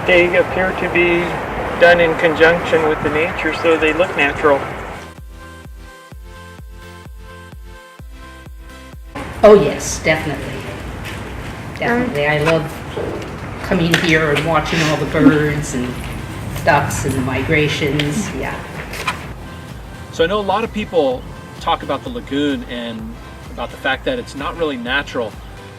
they appear to be done in conjunction with the nature, so they look natural. Oh yes, definitely. Definitely. I love coming here and watching all the birds and ducks and the migrations. Yeah. So I know a lot of people talk about the lagoon and about the fact that it's not really natural.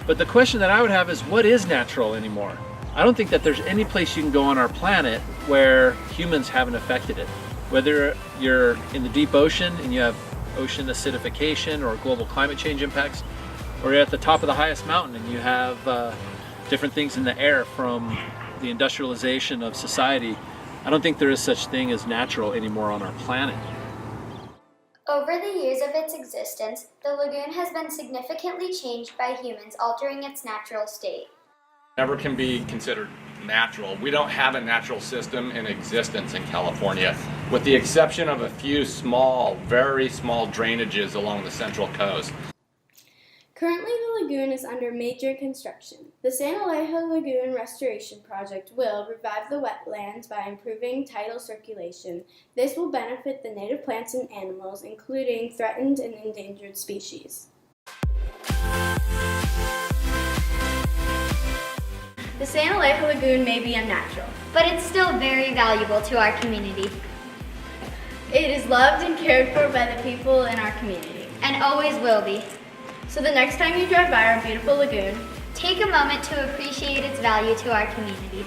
But the question that I would have is, what is natural anymore? I don't think that there's any place you can go on our planet where humans haven't affected it. Whether you're in the deep ocean and you have ocean acidification or global climate change impacts, or you're at the top of the highest mountain and you have different things in the air from the industrialization of society. I don't think there is such thing as natural anymore on our planet. Over the years of its existence, the lagoon has been significantly changed by humans, altering its natural state. Never can be considered natural. We don't have a natural system in existence in California, with the exception of a few small, very small drainages along the central coast. Currently, the lagoon is under major construction. The San Alejo Lagoon Restoration Project will revive the wetlands by improving tidal circulation. This will benefit the native plants and animals, including threatened and endangered species. The San Alejo Lagoon may be unnatural, but it's still very valuable to our community. It is loved and cared for by the people in our community. And always will be. So the next time you drive by our beautiful lagoon, take a moment to appreciate its value to our community.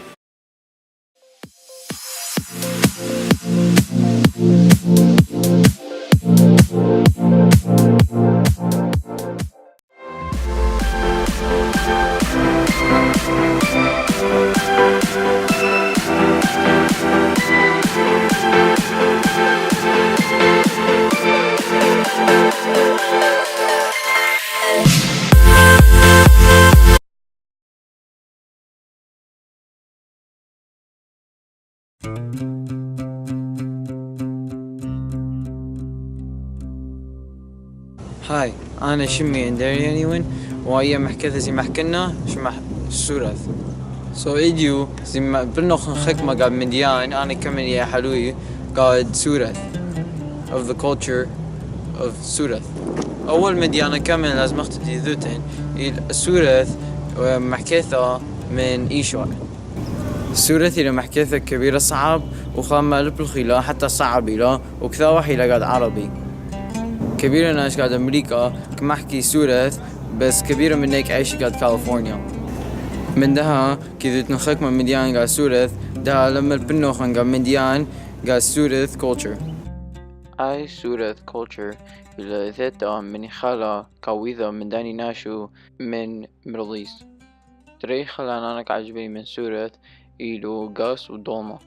هاي أنا شمي إندريانيون ويا محكثة زي محكنا شمح سورث سو إيديو زي ما بنخ خكمة قاعد مديان أنا كمان يا حلوي قاعد سورث of the culture of سورث أول مديانة كمان لازم أختدي ذوتين السورث محكثة من إيشوار سورث إلى محكثة كبيرة صعب وخامة بالخلا حتى صعب إلى وكذا واحد قاعد عربي كبيرة ناس قاعد أمريكا كما أحكي سورث بس كبيرة من هيك عايشة قاعد كاليفورنيا من دها كذا تنخك من مديان قاعد سورث ده لما البنوخ قاعد مديان قاعد سورث culture أي سورث culture إلى ذاته من خلا كويذا من داني ناشو من ميدل إيست تري خلا أنا عجبني من سورث إلو قاس ودوما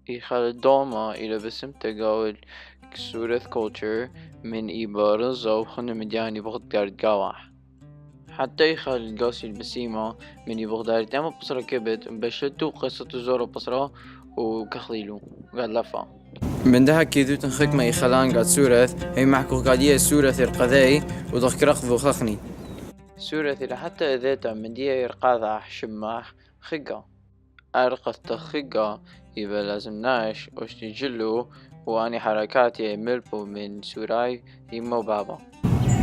إخال الدوما إلى بسمته قاول سورث culture من إبارزة وخنا مدياني بغض قارد قاوح حتى يخال القاسي البسيمة من يبغدار داما بصرة كبت بشتو قصة زورة بصرة وكخليلو قال لفا من دها كيدو تنخك ما يخلان قاد سورث هي معكو قادية سورث القذاي وضخ رخذو خخني سورث إلى حتى إذاتا من ديا يرقاذا شماح خقا أرقث خقا يبا لازم ناش وشتي جلو واني حركاتي ملبو من سوراي يمو بابا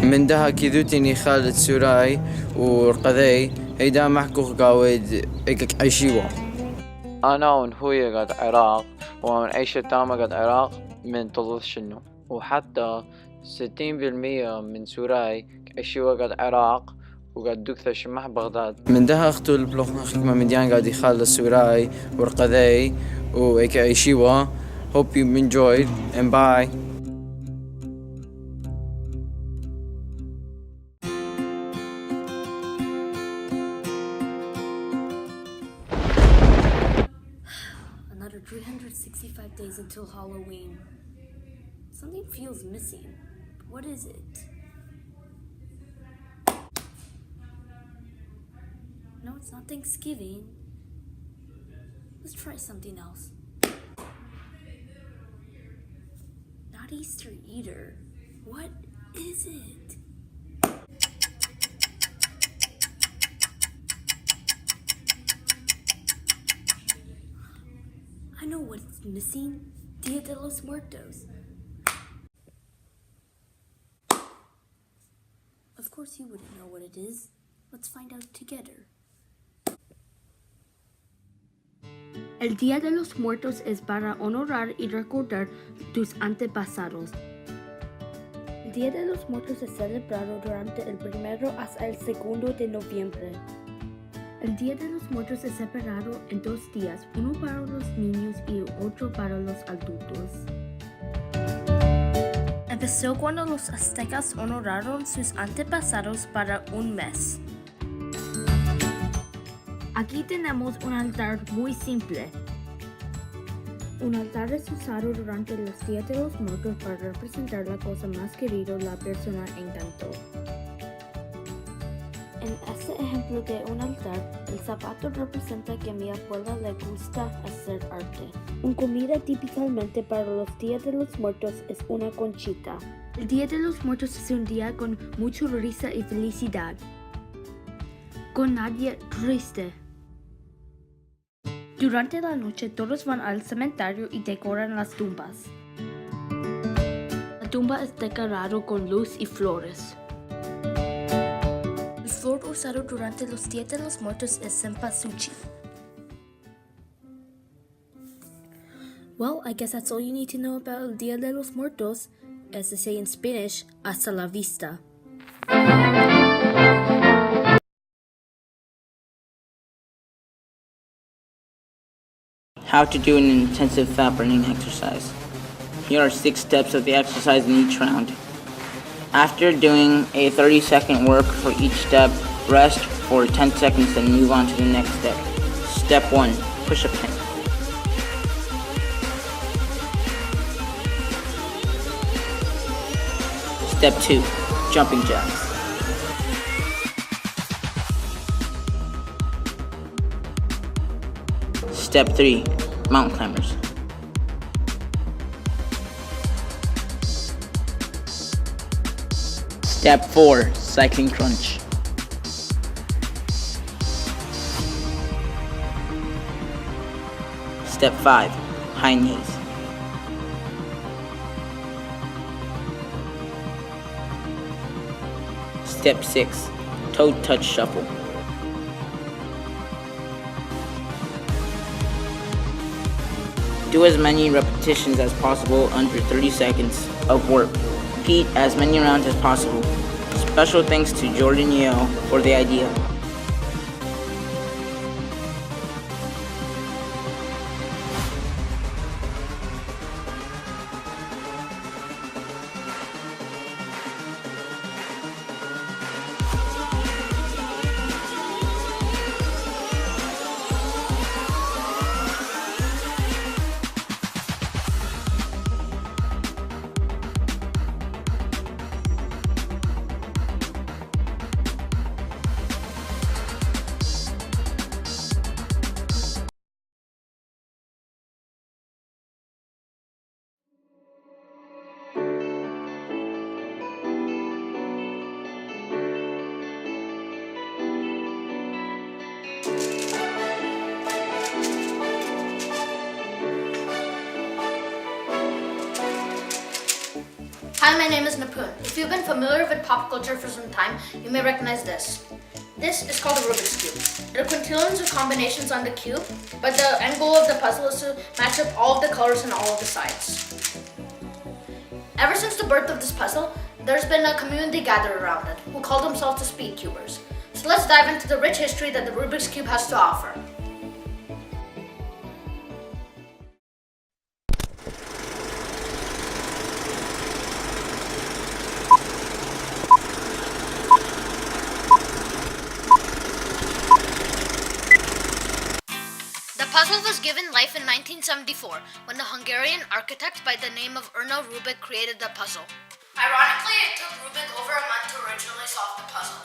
من دها كيدوتيني خالد سوراي ورقذي هيدا محكو قاود ايكك عيشيوا انا ونهوية قد عراق ومن عيشة تاما قد عراق من طلوث شنو وحتى 60% من سوراي عيشيوا قد عراق وقد دوكثا شمح بغداد من دها اختو البلوخ خكمة مديان قاد يخالد سوراي ورقذي وايكك عيشيوا Hope you enjoyed and bye. Another 365 days until Halloween. Something feels missing. What is it? No, it's not Thanksgiving. Let's try something else. Not Easter either. What is it? I know what's missing. Dia de los Muertos. Of course you wouldn't know what it is. Let's find out together. El Día de los Muertos es para honorar y recordar tus antepasados. El Día de los Muertos es celebrado durante el 1 hasta el 2 de noviembre. El Día de los Muertos es separado en 2 días, uno para los niños y otro para los adultos. Empezó cuando los aztecas honoraron sus antepasados para un mes. Aquí tenemos un altar muy simple. Un altar es usado durante los días de los muertos para representar la cosa más querida la persona encantó. En este ejemplo de un altar, el zapato representa que a mi abuela le gusta hacer arte. Una comida típicamente para los días de los muertos es una conchita. El Día de los Muertos es un día con mucha risa y felicidad. Con nadie triste. Durante la noche todos van al cementerio y decoran las tumbas. La tumba es decorada con luz y flores. El flor usado durante los días de los muertos es cempasúchil. Well, I guess that's all you need to know about El Dia de los Muertos. As they say in Spanish, hasta la vista. How to do an intensive fat burning exercise. Here are 6 steps of the exercise in each round. After doing a 30-second work for each step, rest for 10 seconds, then move on to the next step. Step 1, push-up time. Step 2, jumping jacks. Step 3, mountain climbers. Step 4, cycling crunch. Step 5, high knees. Step 6, toe touch shuffle. Do as many repetitions as possible under 30 seconds of work. Repeat as many rounds as possible. Special thanks to Jordan Yeo for the idea. Hi, my name is Nipun. If you've been familiar with pop culture for some time, you may recognize this. This is called a Rubik's Cube. There are quintillions of combinations on the cube, but the end goal of the puzzle is to match up all of the colors and all of the sides. Ever since the birth of this puzzle, there's been a community gathered around it, who call themselves the Speed Cubers. So let's dive into the rich history that the Rubik's Cube has to offer. The puzzle was given life in 1974 when the Hungarian architect by the name of Erno Rubik created the puzzle. Ironically, it took Rubik over a month to originally solve the puzzle.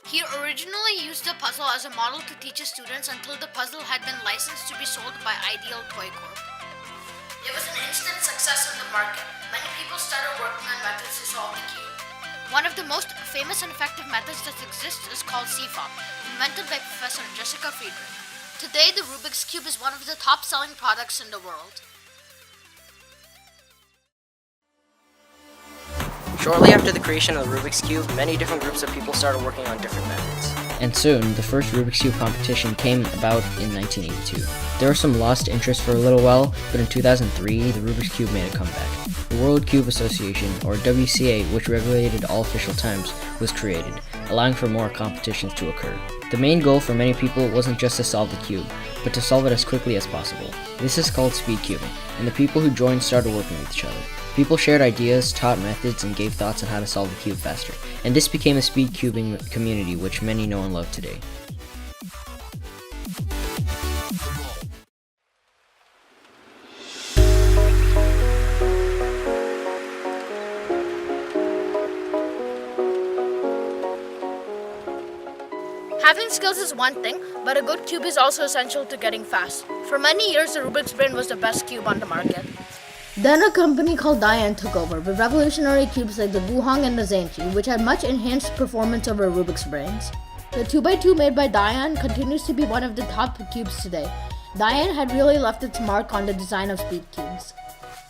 He originally used the puzzle as a model to teach his students until the puzzle had been licensed to be sold by Ideal Toy Corp. It was an instant success in the market. Many people started working on methods to solve the cube. One of the most famous and effective methods that exists is called CFOP, invented by Professor Jessica Friedrich. Today, the Rubik's Cube is one of the top-selling products in the world. Shortly after the creation of the Rubik's Cube, many different groups of people started working on different methods. And soon, the first Rubik's Cube competition came about in 1982. There was some lost interest for a little while, but in 2003, the Rubik's Cube made a comeback. The World Cube Association, or WCA, which regulated all official times, was created, allowing for more competitions to occur. The main goal for many people wasn't just to solve the cube, but to solve it as quickly as possible. This is called speed cubing, and the people who joined started working with each other. People shared ideas, taught methods, and gave thoughts on how to solve the cube faster, and this became a speed cubing community which many know and love today. Having skills is one thing, but a good cube is also essential to getting fast. For many years, the Rubik's Brain was the best cube on the market. Then a company called Diane took over with revolutionary cubes like the Guhong and the Zanchi, which had much enhanced performance over Rubik's Brains. The 2x2 made by Diane continues to be one of the top cubes today. Diane had really left its mark on the design of speed cubes.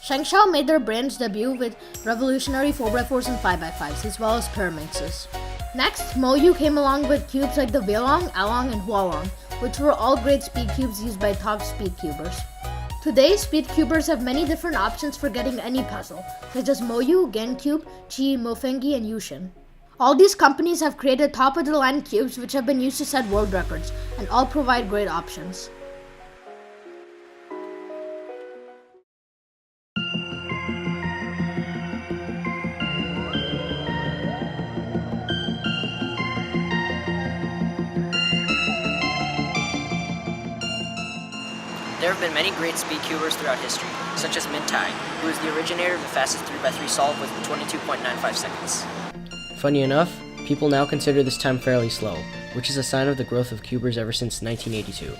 Shengshao made their brand's debut with revolutionary 4x4s and 5x5s, as well as Pyraminxes. Next, Moyu came along with cubes like the Weilong, Along, and Hualong, which were all great speed cubes used by top speed cubers. Today, speedcubers have many different options for getting any puzzle, such as Moyu, GameCube, Chi, Mofengi, and Yushin. All these companies have created top-of-the-line cubes which have been used to set world records, and all provide great options. There have been many great speedcubers throughout history, such as Mintai, who is the originator of the fastest 3x3 solve with 22.95 seconds. Funny enough, people now consider this time fairly slow, which is a sign of the growth of cubers ever since 1982.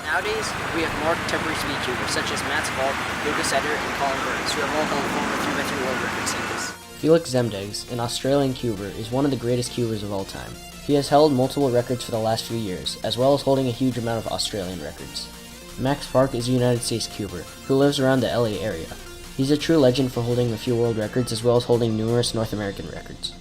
Nowadays, we have more contemporary speedcubers, such as Mats Vald, Yoga Setter, and Colin Burns, who have all held former 3x3 world record sequels. Felix Zemdegs, an Australian cuber, is one of the greatest cubers of all time. He has held multiple records for the last few years, as well as holding a huge amount of Australian records. Max Park is a United States cuber, who lives around the LA area. He's a true legend for holding a few world records as well as holding numerous North American records.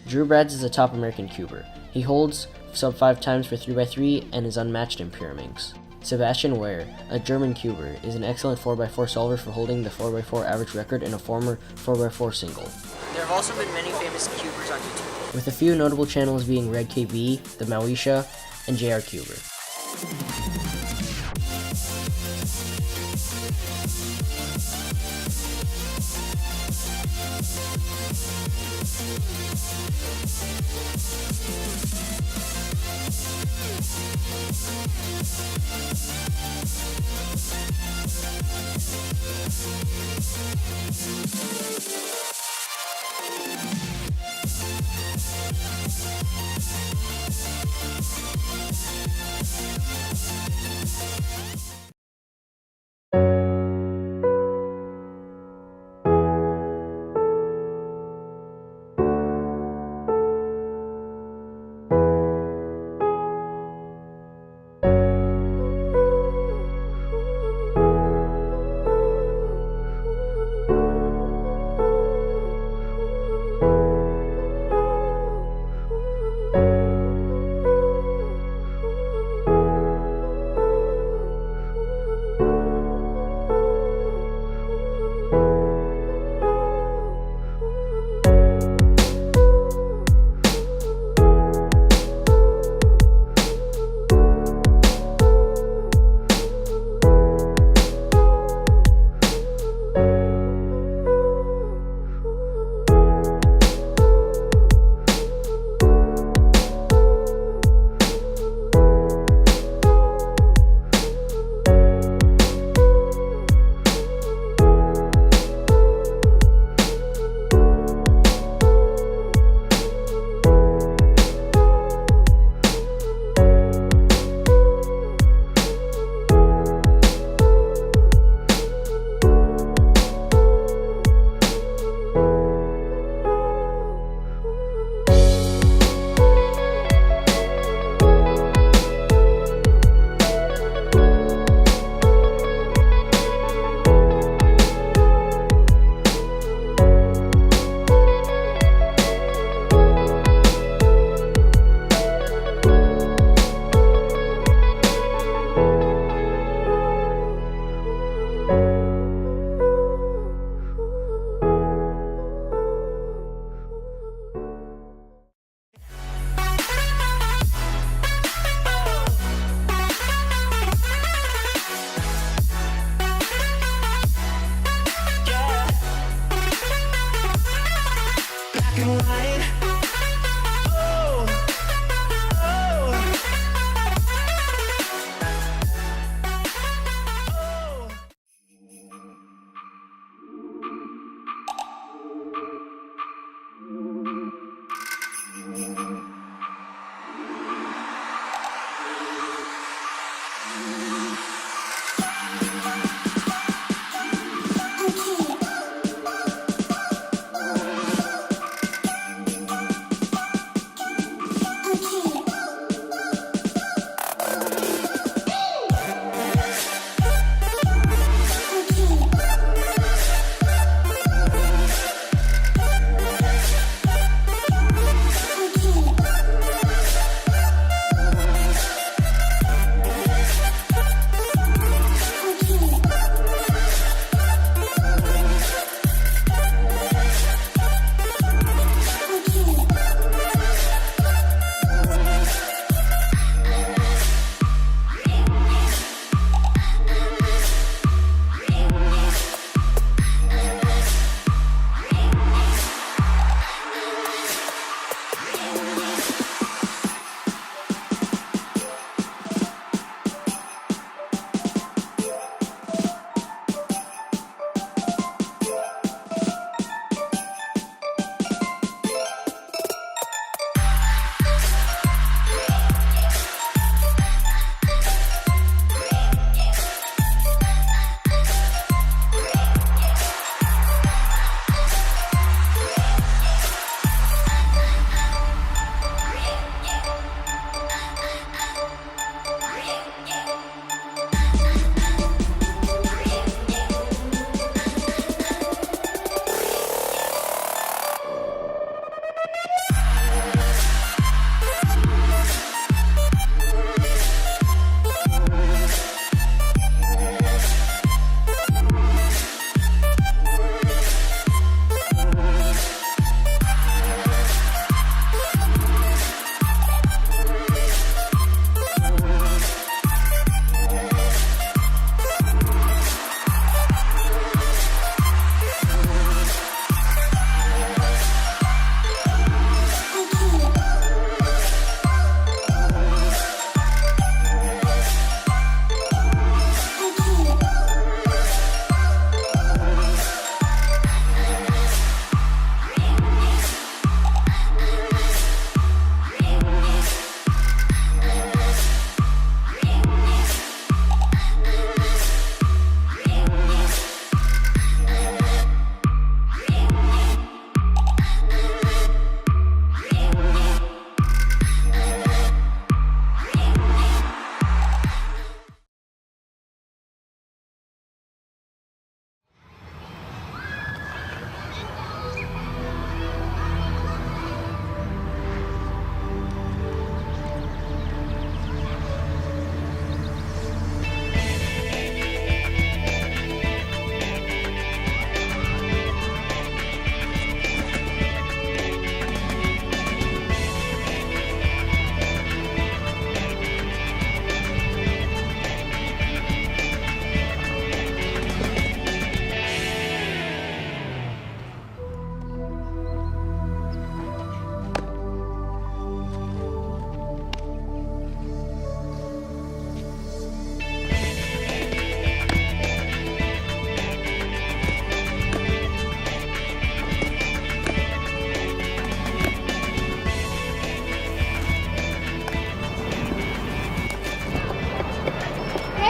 Drew Brads is a top American cuber. He holds sub 5 times for 3x3 and is unmatched in pyraminx. Sebastian Ware, a German cuber, is an excellent 4x4 solver for holding the 4x4 average record in a former 4x4 single. There have also been many famous cubers on YouTube, with a few notable channels being Red KB, The Maoisha, and JR Cuber.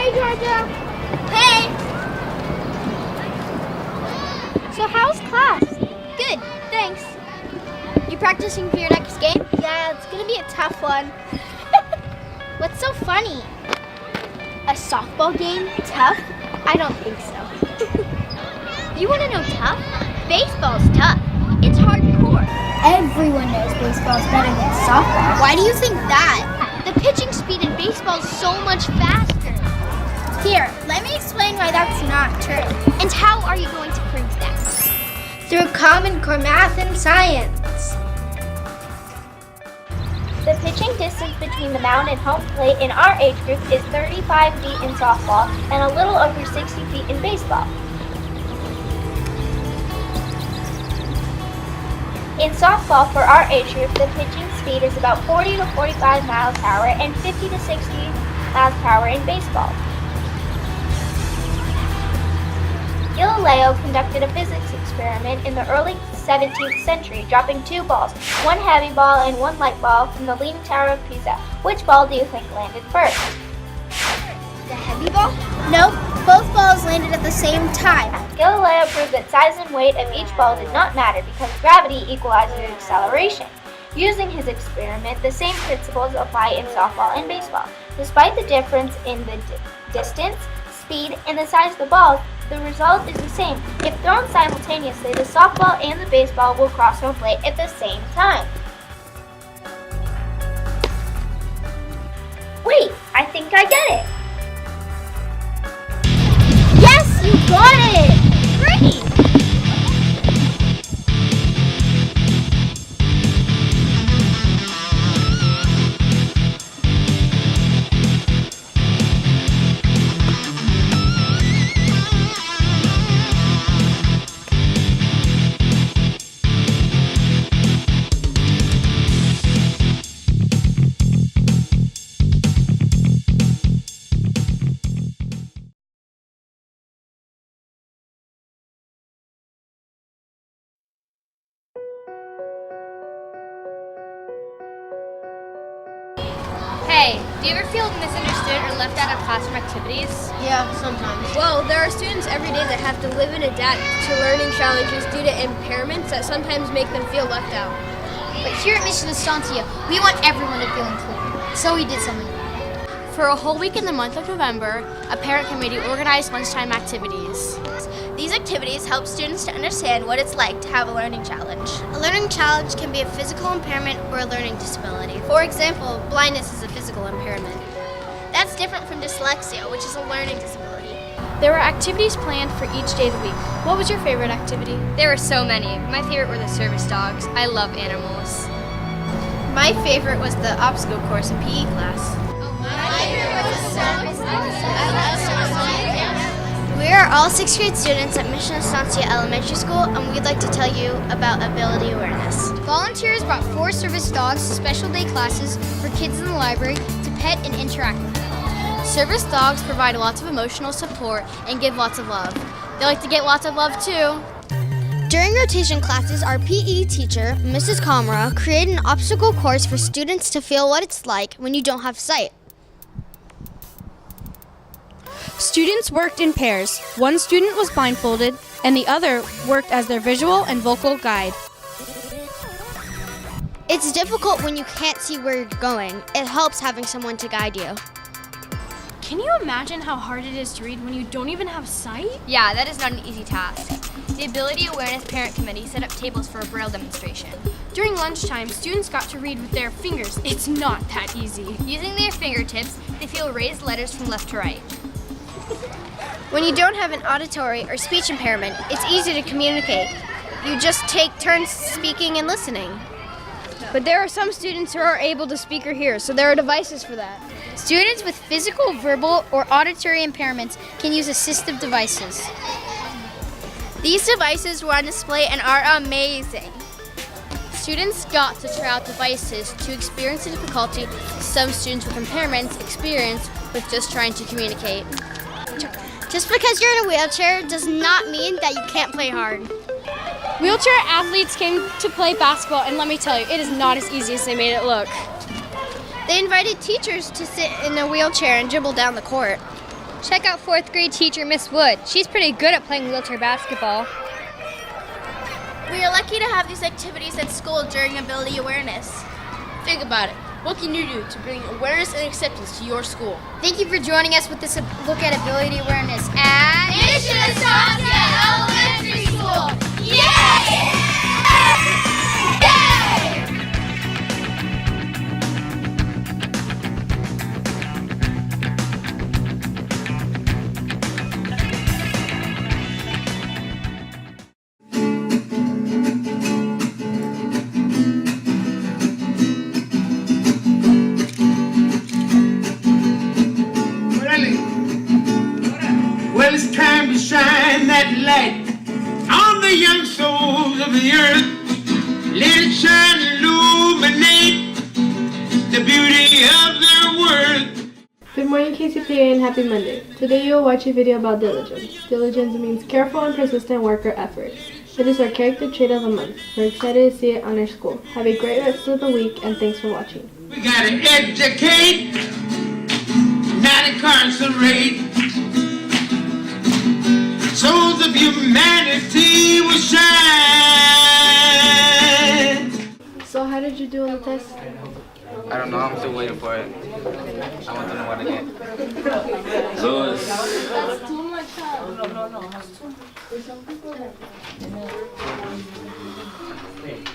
Hey, Georgia. Hey. So how's class? Good, thanks. You practicing for your next game? Yeah, it's gonna be a tough one. What's so funny? A softball game? Tough? I don't think so. You wanna know tough? Baseball's tough. It's hardcore. Everyone knows baseball's better than softball. Why do you think that? The pitching speed in baseball is so much faster. Here, let me explain why that's not true. And how are you going to prove that? Through Common Core math and science. The pitching distance between the mound and home plate in our age group is 35 feet in softball and a little over 60 feet in baseball. In softball, for our age group, the pitching speed is about 40 to 45 miles per hour and 50 to 60 miles per hour in baseball. Galileo conducted a physics experiment in the early 17th century, dropping 2 balls, one heavy ball and one light ball, from the Leaning Tower of Pisa. Which ball do you think landed first? The heavy ball? Nope, both balls landed at the same time. Galileo proved that size and weight of each ball did not matter because gravity equalizes acceleration. Using his experiment, the same principles apply in softball and baseball. Despite the difference in the distance, speed, and the size of the balls, the result is the same. If thrown simultaneously, the softball and the baseball will cross home plate at the same time. Wait, I think I get it. Yes, you got it! Great! Hey, do you ever feel misunderstood or left out of classroom activities? Yeah, sometimes. Well, there are students every day that have to live and adapt to learning challenges due to impairments that sometimes make them feel left out. But here at Mission Estancia, we want everyone to feel included. So we did something. For a whole week in the month of November, a parent committee organized lunchtime activities. These activities help students to understand what it's like to have a learning challenge. A learning challenge can be a physical impairment or a learning disability. For example, blindness is a physical impairment. That's different from dyslexia, which is a learning disability. There were activities planned for each day of the week. What was your favorite activity? There were so many. My favorite were the service dogs. I love animals. My favorite was the obstacle course in PE class. We are all 6th grade students at Mission Estancia Elementary School, and we'd like to tell you about ability awareness. Volunteers brought 4 service dogs to special day classes for kids in the library to pet and interact with them. Service dogs provide lots of emotional support and give lots of love. They like to get lots of love too. During rotation classes, our PE teacher, Mrs. Kamara, created an obstacle course for students to feel what it's like when you don't have sight. Students worked in pairs. One student was blindfolded, and the other worked as their visual and vocal guide. It's difficult when you can't see where you're going. It helps having someone to guide you. Can you imagine how hard it is to read when you don't even have sight? Yeah, that is not an easy task. The Ability Awareness Parent Committee set up tables for a Braille demonstration. During lunchtime, students got to read with their fingers. It's not that easy. Using their fingertips, they feel raised letters from left to right. When you don't have an auditory or speech impairment, it's easy to communicate. You just take turns speaking and listening. But there are some students who are able to speak or hear, so there are devices for that. Students with physical, verbal, or auditory impairments can use assistive devices. These devices were on display and are amazing. Students got to try out devices to experience the difficulty some students with impairments experience with just trying to communicate. Just because you're in a wheelchair does not mean that you can't play hard. Wheelchair athletes came to play basketball, and let me tell you, it is not as easy as they made it look. They invited teachers to sit in a wheelchair and dribble down the court. Check out 4th grade teacher Miss Wood. She's pretty good at playing wheelchair basketball. We are lucky to have these activities at school during Ability Awareness. Think about it. What can you do to bring awareness and acceptance to your school? Thank you for joining us with this look at ability awareness at Mission Estancia Elementary School! Yay! Well, it's time to shine that light on the young souls of the earth. Let it shine, illuminate the beauty of their worth. Good morning, KCPA, and happy Monday. Today you will watch a video about diligence. Diligence means careful and persistent work or effort. It is our character trait of the month. We're excited to see it on our school. Have a great rest of the week, and thanks for watching. We gotta educate, not incarcerate. Souls of humanity will shine. So how did you do on the test? I don't know, I'm still waiting for it. I want to know what I get. Lewis. That's too much time.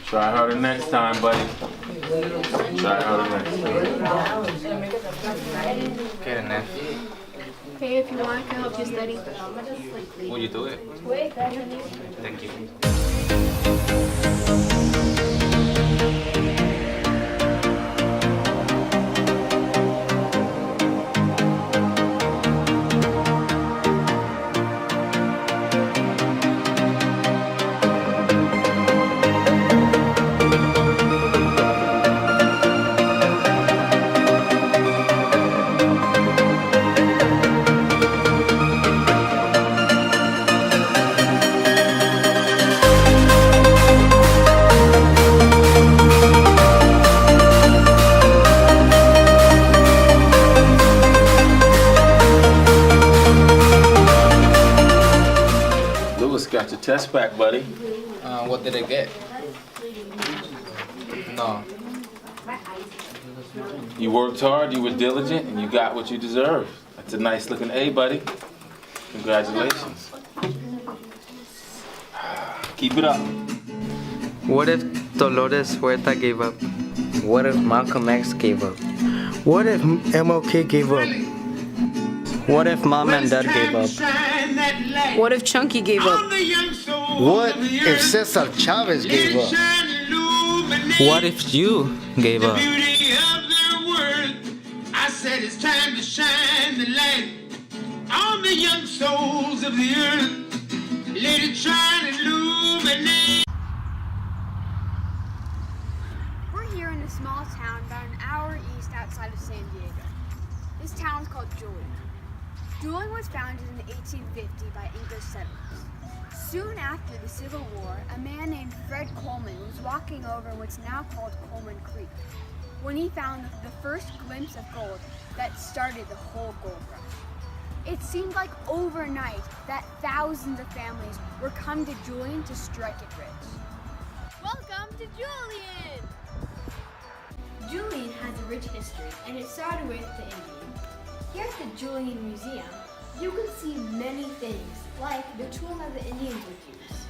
Try harder next time, buddy. Try harder next time. Okay, then. Hey, if you want, I can help you study. Will you do it? Thank you. Got your test back, buddy. What did I get? No. You worked hard, you were diligent, and you got what you deserve. That's a nice looking A, buddy. Congratulations. Keep it up. What if Dolores Huerta gave up? What if Malcolm X gave up? What if MLK gave up? What if Mom and Dad gave up? What if Chunky gave up? What if Cesar Chavez gave up? What if you gave up? I said it's time to shine the light on the young souls of the earth. Let it shine and illuminate. We're here in a small town about an hour east outside of San Diego. This town is called Julian. Julian was founded in 1850 by English settlers. Soon after the Civil War, a man named Fred Coleman was walking over what's now called Coleman Creek when he found the first glimpse of gold that started the whole gold rush. It seemed like overnight that thousands of families were coming to Julian to strike it rich. Welcome to Julian! Julian has a rich history, and it started with the Indians. Here at the Julian Museum, you can see many things, like the tools that the Indians would use.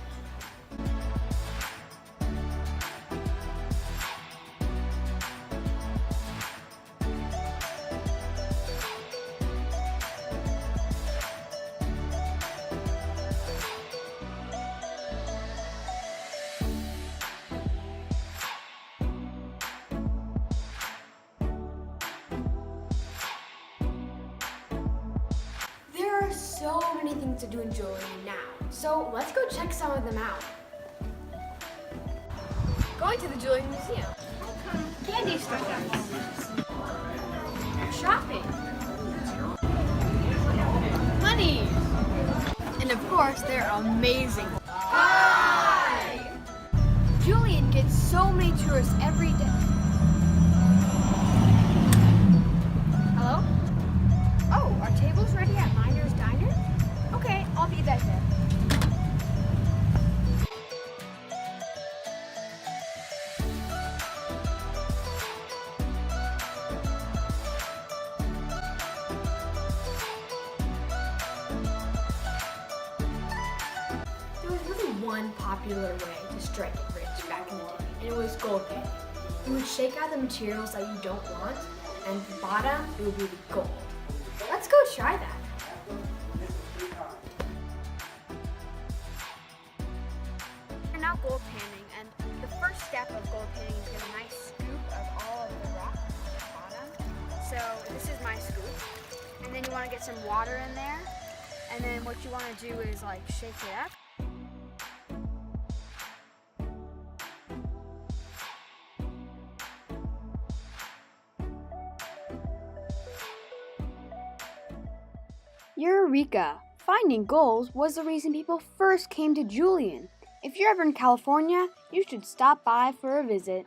There are so many things to do in Julian now, so let's go check some of them out. Going to the Julian Museum. Candy stores. Shopping. Money. And of course, they're amazing. Hi! Julian gets so many tourists every day. Hello? Oh, Are tables ready at Miner's Diner? Okay, I'll be back then. There was really one popular way to strike it rich back in the day, and it was gold painting. You would shake out the materials that you don't want, and at the bottom, it would be the gold. Let's go try that. We're now gold panning, and the first step of gold panning is get a nice scoop of all of the rock at the bottom. So this is my scoop, and then you want to get some water in there, and then what you want to do is like shake it up. Eureka! Finding gold was the reason people first came to Julian. If you're ever in California, you should stop by for a visit.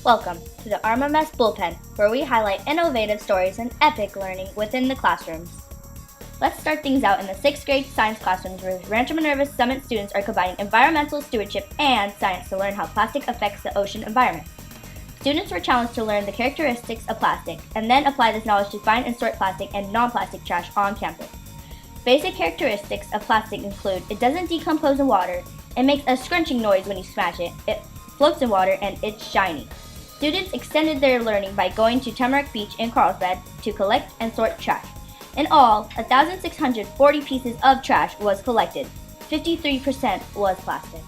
Welcome to the RMMS Bullpen, where we highlight innovative stories and epic learning within the classrooms. Let's start things out in the 6th grade science classrooms where Rancho Minerva Summit students are combining environmental stewardship and science to learn how plastic affects the ocean environment. Students were challenged to learn the characteristics of plastic and then apply this knowledge to find and sort plastic and non-plastic trash on campus. Basic characteristics of plastic include it doesn't decompose in water, it makes a scrunching noise when you smash it, it floats in water, and it's shiny. Students extended their learning by going to Tamarack Beach in Carlsbad to collect and sort trash. In all, 1,640 pieces of trash was collected. 53% was plastic.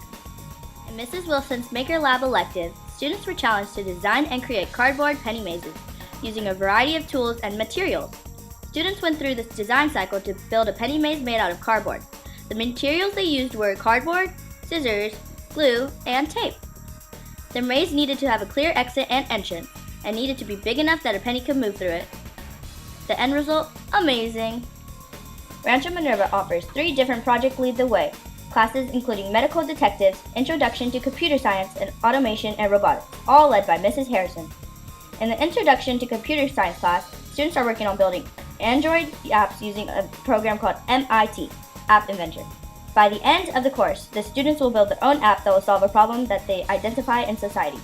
In Mrs. Wilson's Maker Lab elective, students were challenged to design and create cardboard penny mazes using a variety of tools and materials. Students went through this design cycle to build a penny maze made out of cardboard. The materials they used were cardboard, scissors, glue, and tape. The maze needed to have a clear exit and entrance, and needed to be big enough that a penny could move through it. The end result? Amazing! Rancho Minerva offers 3 different Project Lead the Way classes including Medical Detectives, Introduction to Computer Science, and Automation and Robotics, all led by Mrs. Harrison. In the Introduction to Computer Science class, students are working on building Android apps using a program called MIT, App Inventor. By the end of the course, the students will build their own app that will solve a problem that they identify in society.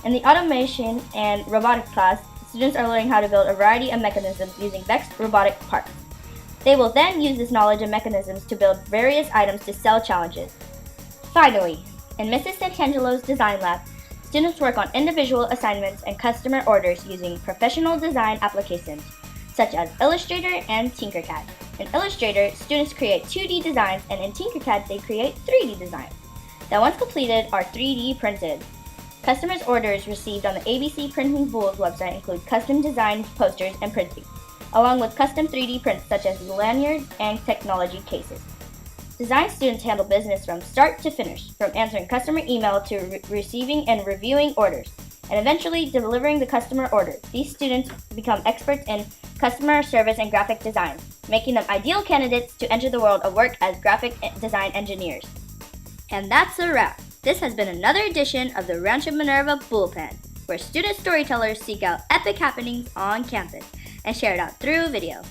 In the Automation and Robotics class, students are learning how to build a variety of mechanisms using vexed robotic parts. They will then use this knowledge and mechanisms to build various items to sell challenges. Finally, in Mrs. Santangelo's Design Lab, students work on individual assignments and customer orders using professional design applications, such as Illustrator and Tinkercad. In Illustrator, students create 2D designs, and in Tinkercad, they create 3D designs that once completed are 3D printed. Customers' orders received on the ABC Printing Bulls website include custom designed posters and printing, along with custom 3D prints such as lanyards and technology cases. Design students handle business from start to finish, from answering customer email to receiving and reviewing orders, and eventually delivering the customer order. These students become experts in customer service and graphic design, making them ideal candidates to enter the world of work as graphic design engineers. And that's a wrap. This has been another edition of the Rancho Minerva Bullpen, where student storytellers seek out epic happenings on campus and share it out through video.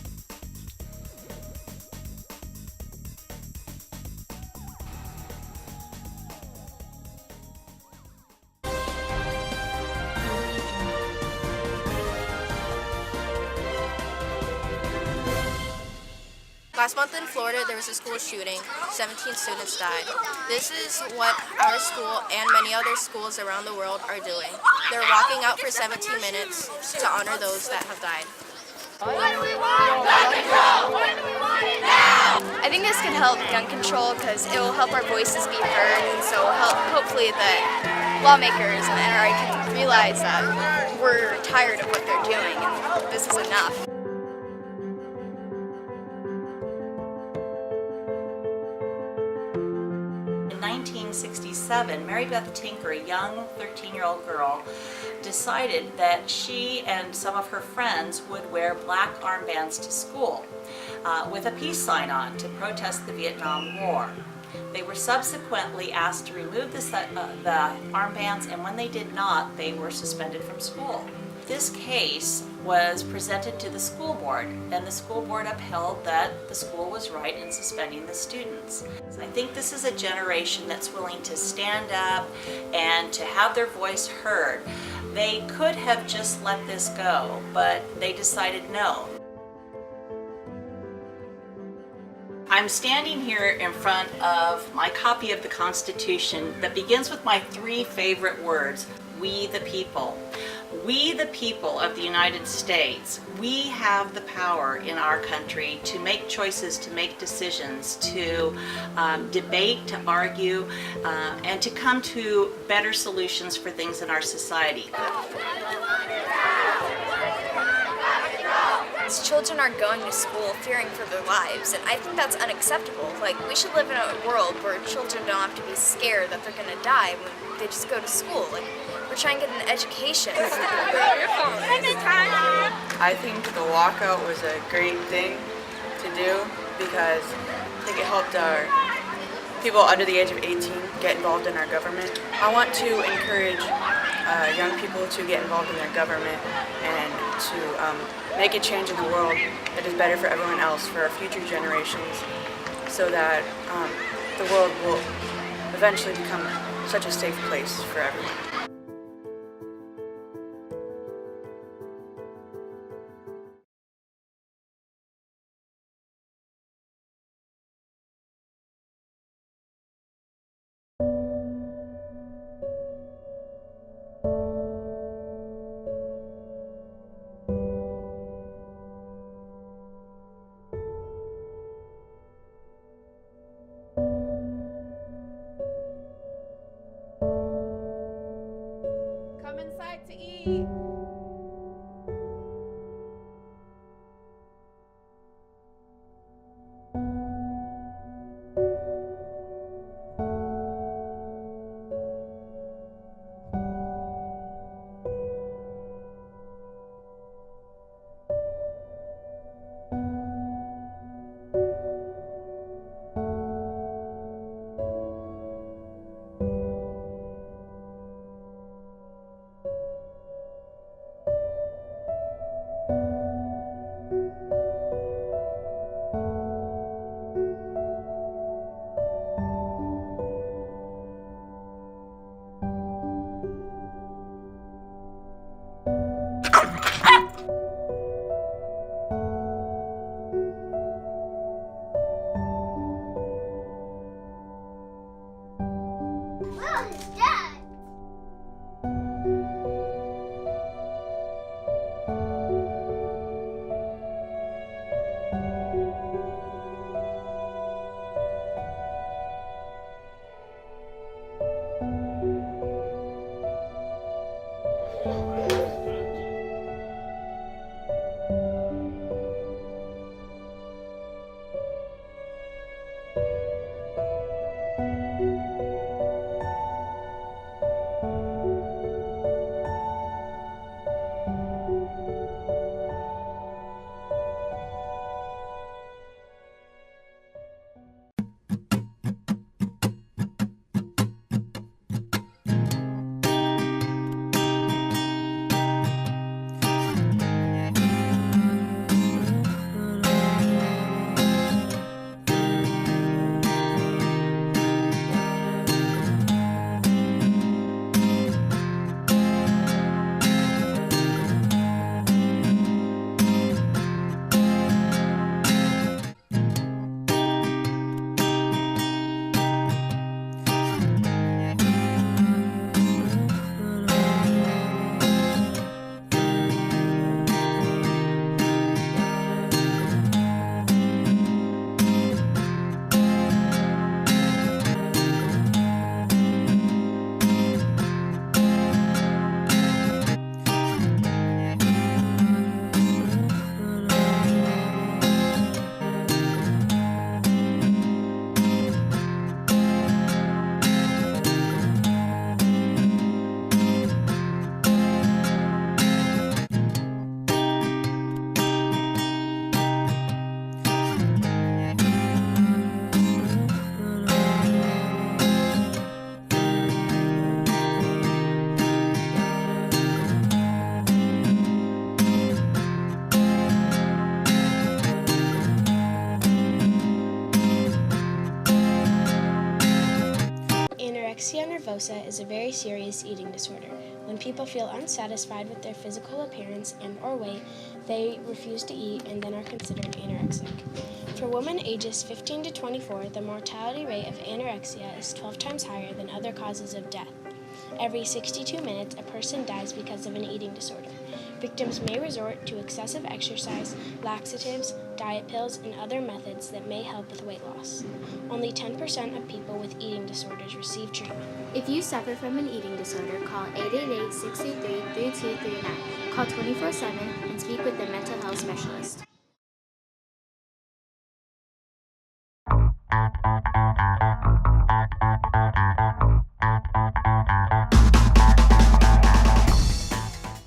Last month in Florida, there was a school shooting. 17 students died. This is what our school and many other schools around the world are doing. They're walking out for 17 minutes to honor those that have died. I think this can help gun control because it will help our voices be heard, and so hopefully the lawmakers and the NRA can realize that we're tired of what they're doing and this is enough. In 1967, Mary Beth Tinker, a young 13-year-old girl, decided that she and some of her friends would wear black armbands to school. with a peace sign on to protest the Vietnam War. They were subsequently asked to remove the armbands, and when they did not, they were suspended from school. This case was presented to the school board, and the school board upheld that the school was right in suspending the students. I think this is a generation that's willing to stand up and to have their voice heard. They could have just let this go, but they decided no. I'm standing here in front of my copy of the Constitution that begins with my three favorite words: we the people. We the people of the United States, we have the power in our country to make choices, to make decisions, to debate, to argue, and to come to better solutions for things in our society. These children are going to school fearing for their lives, and I think that's unacceptable. Like, we should live in a world where children don't have to be scared that they're gonna die when they just go to school. Like, we're trying to get an education. I think the walkout was a great thing to do because I think it helped our people under the age of 18 get involved in our government. I want to encourage young people to get involved in their government and to make a change in the world that is better for everyone else, for our future generations, so that the world will eventually become such a safe place for everyone. Come inside to eat. Anorexia nervosa is a very serious eating disorder. When people feel unsatisfied with their physical appearance and or weight, they refuse to eat and then are considered anorexic. For women ages 15 to 24, the mortality rate of anorexia is 12 times higher than other causes of death. Every 62 minutes, a person dies because of an eating disorder. Victims may resort to excessive exercise, laxatives, diet pills, and other methods that may help with weight loss. Only 10% of people with eating disorders receive treatment. If you suffer from an eating disorder, call 888-683-3239. Call 24/7 and speak with a mental health specialist.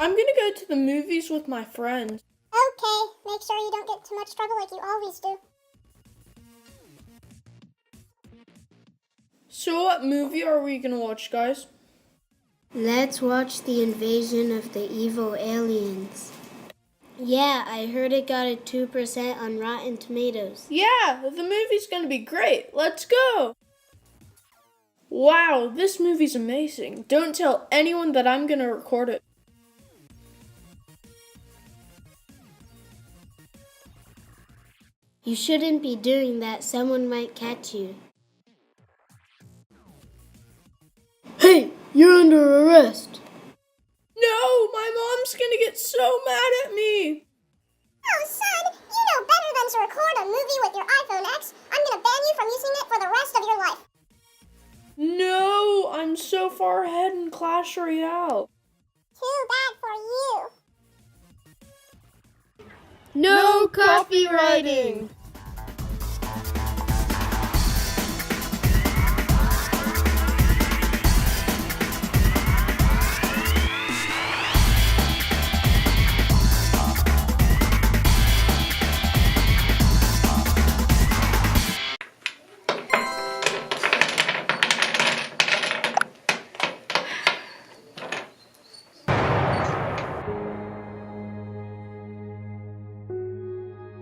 I'm gonna go to the movies with my friends. Okay, make sure you don't get too much trouble like you always do. So what movie are we gonna watch, guys? Let's watch The Invasion of the Evil Aliens. Yeah, I heard it got a 2% on Rotten Tomatoes. Yeah, the movie's gonna be great. Let's go! Wow, this movie's amazing. Don't tell anyone that I'm gonna record it. You shouldn't be doing that. Someone might catch you. Hey, you're under arrest. No, my mom's gonna get so mad at me. Oh, son, you know better than to record a movie with your iPhone X. I'm gonna ban you from using it for the rest of your life. No, I'm so far ahead in Clash Royale. Too bad for you. No copywriting!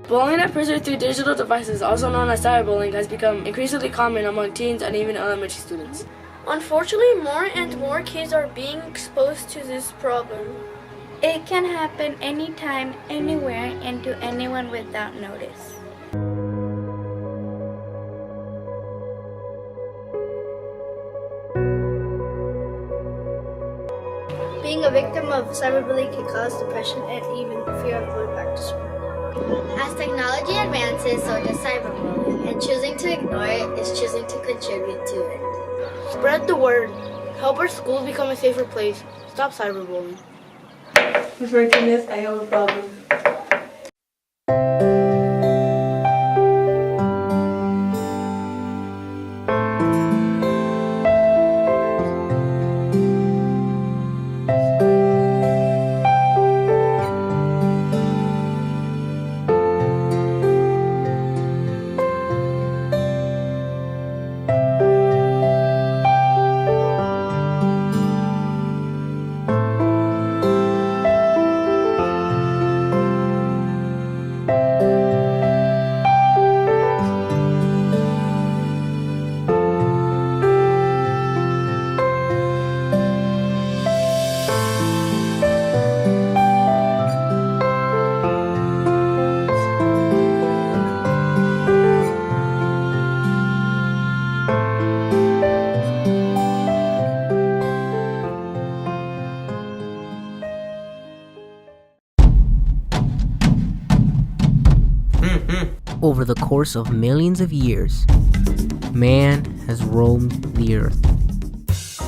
Bullying at prison through digital devices, also known as cyberbullying, has become increasingly common among teens and even elementary students. Unfortunately, more and more kids are being exposed to this problem. It can happen anytime, anywhere, and to anyone without notice. Being a victim of cyberbullying can cause depression and even fear of going back to school. As technology advances, so does cyberbullying, and choosing to ignore it is choosing to contribute to it. Spread the word. Help our schools become a safer place. Stop cyberbullying. Before this, I have a problem. Over the course of millions of years, man has roamed the earth.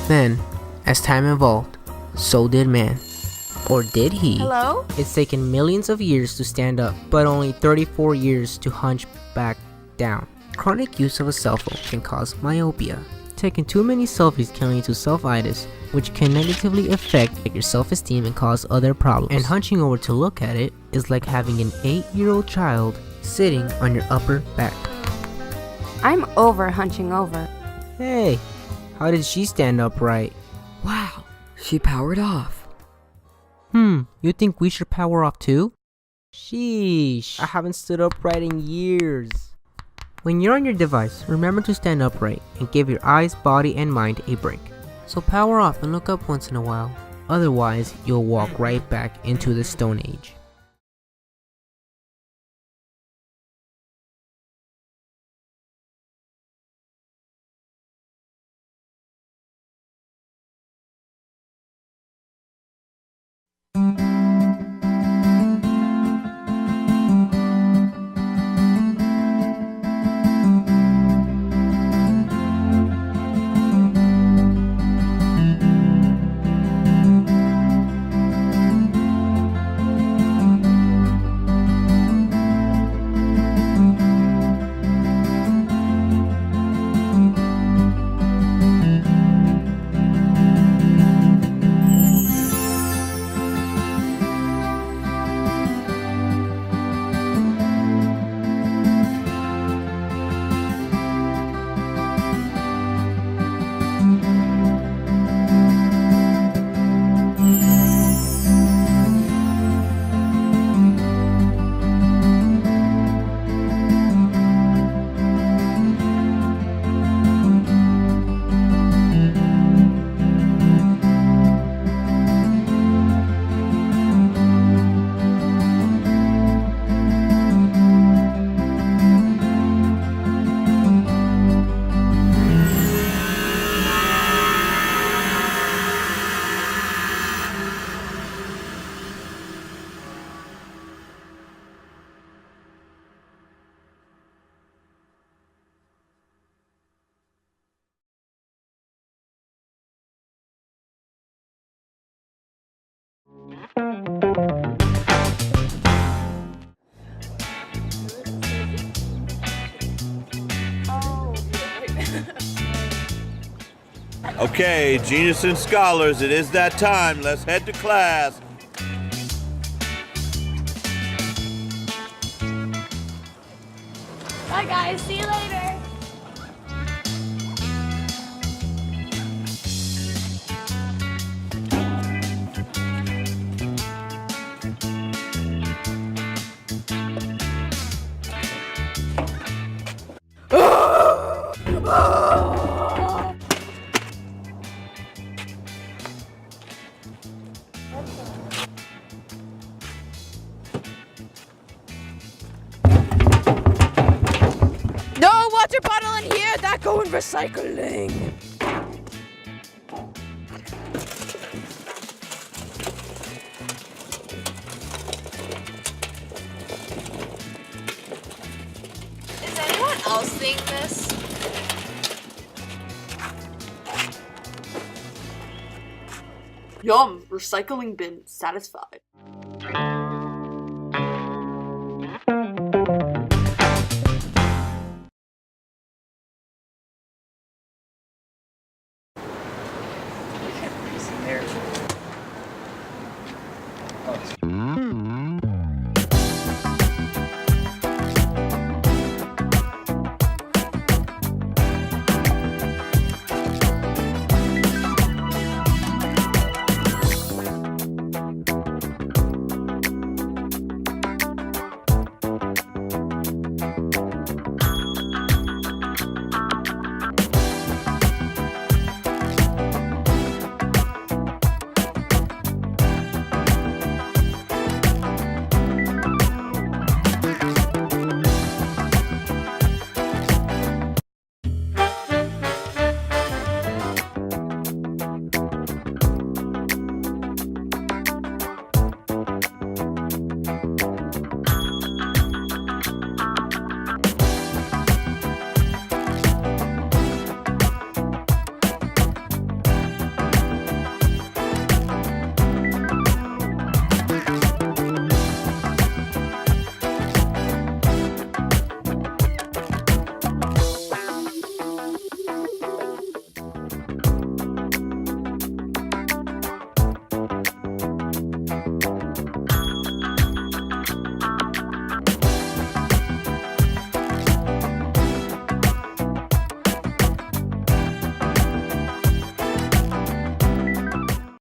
Then, as time evolved, so did man. Or did he? Hello? It's taken millions of years to stand up, but only 34 years to hunch back down. Chronic use of a cell phone can cause myopia. Taking too many selfies can lead to self-itis, which can negatively affect your self-esteem and cause other problems. And hunching over to look at it is like having an 8-year-old child sitting on your upper back. I'm over hunching over. Hey, how did she stand upright? Wow, she powered off. You think we should power off too? Sheesh, I haven't stood upright in years. When you're on your device, remember to stand upright and give your eyes, body, and mind a break. So power off and look up once in a while. Otherwise, you'll walk right back into the Stone Age. Okay, genius and scholars, it is that time. Let's head to class. Bye guys, see you later. No water bottle in here, that go in recycling. Is anyone else seeing this? Yum, recycling bin satisfied. There.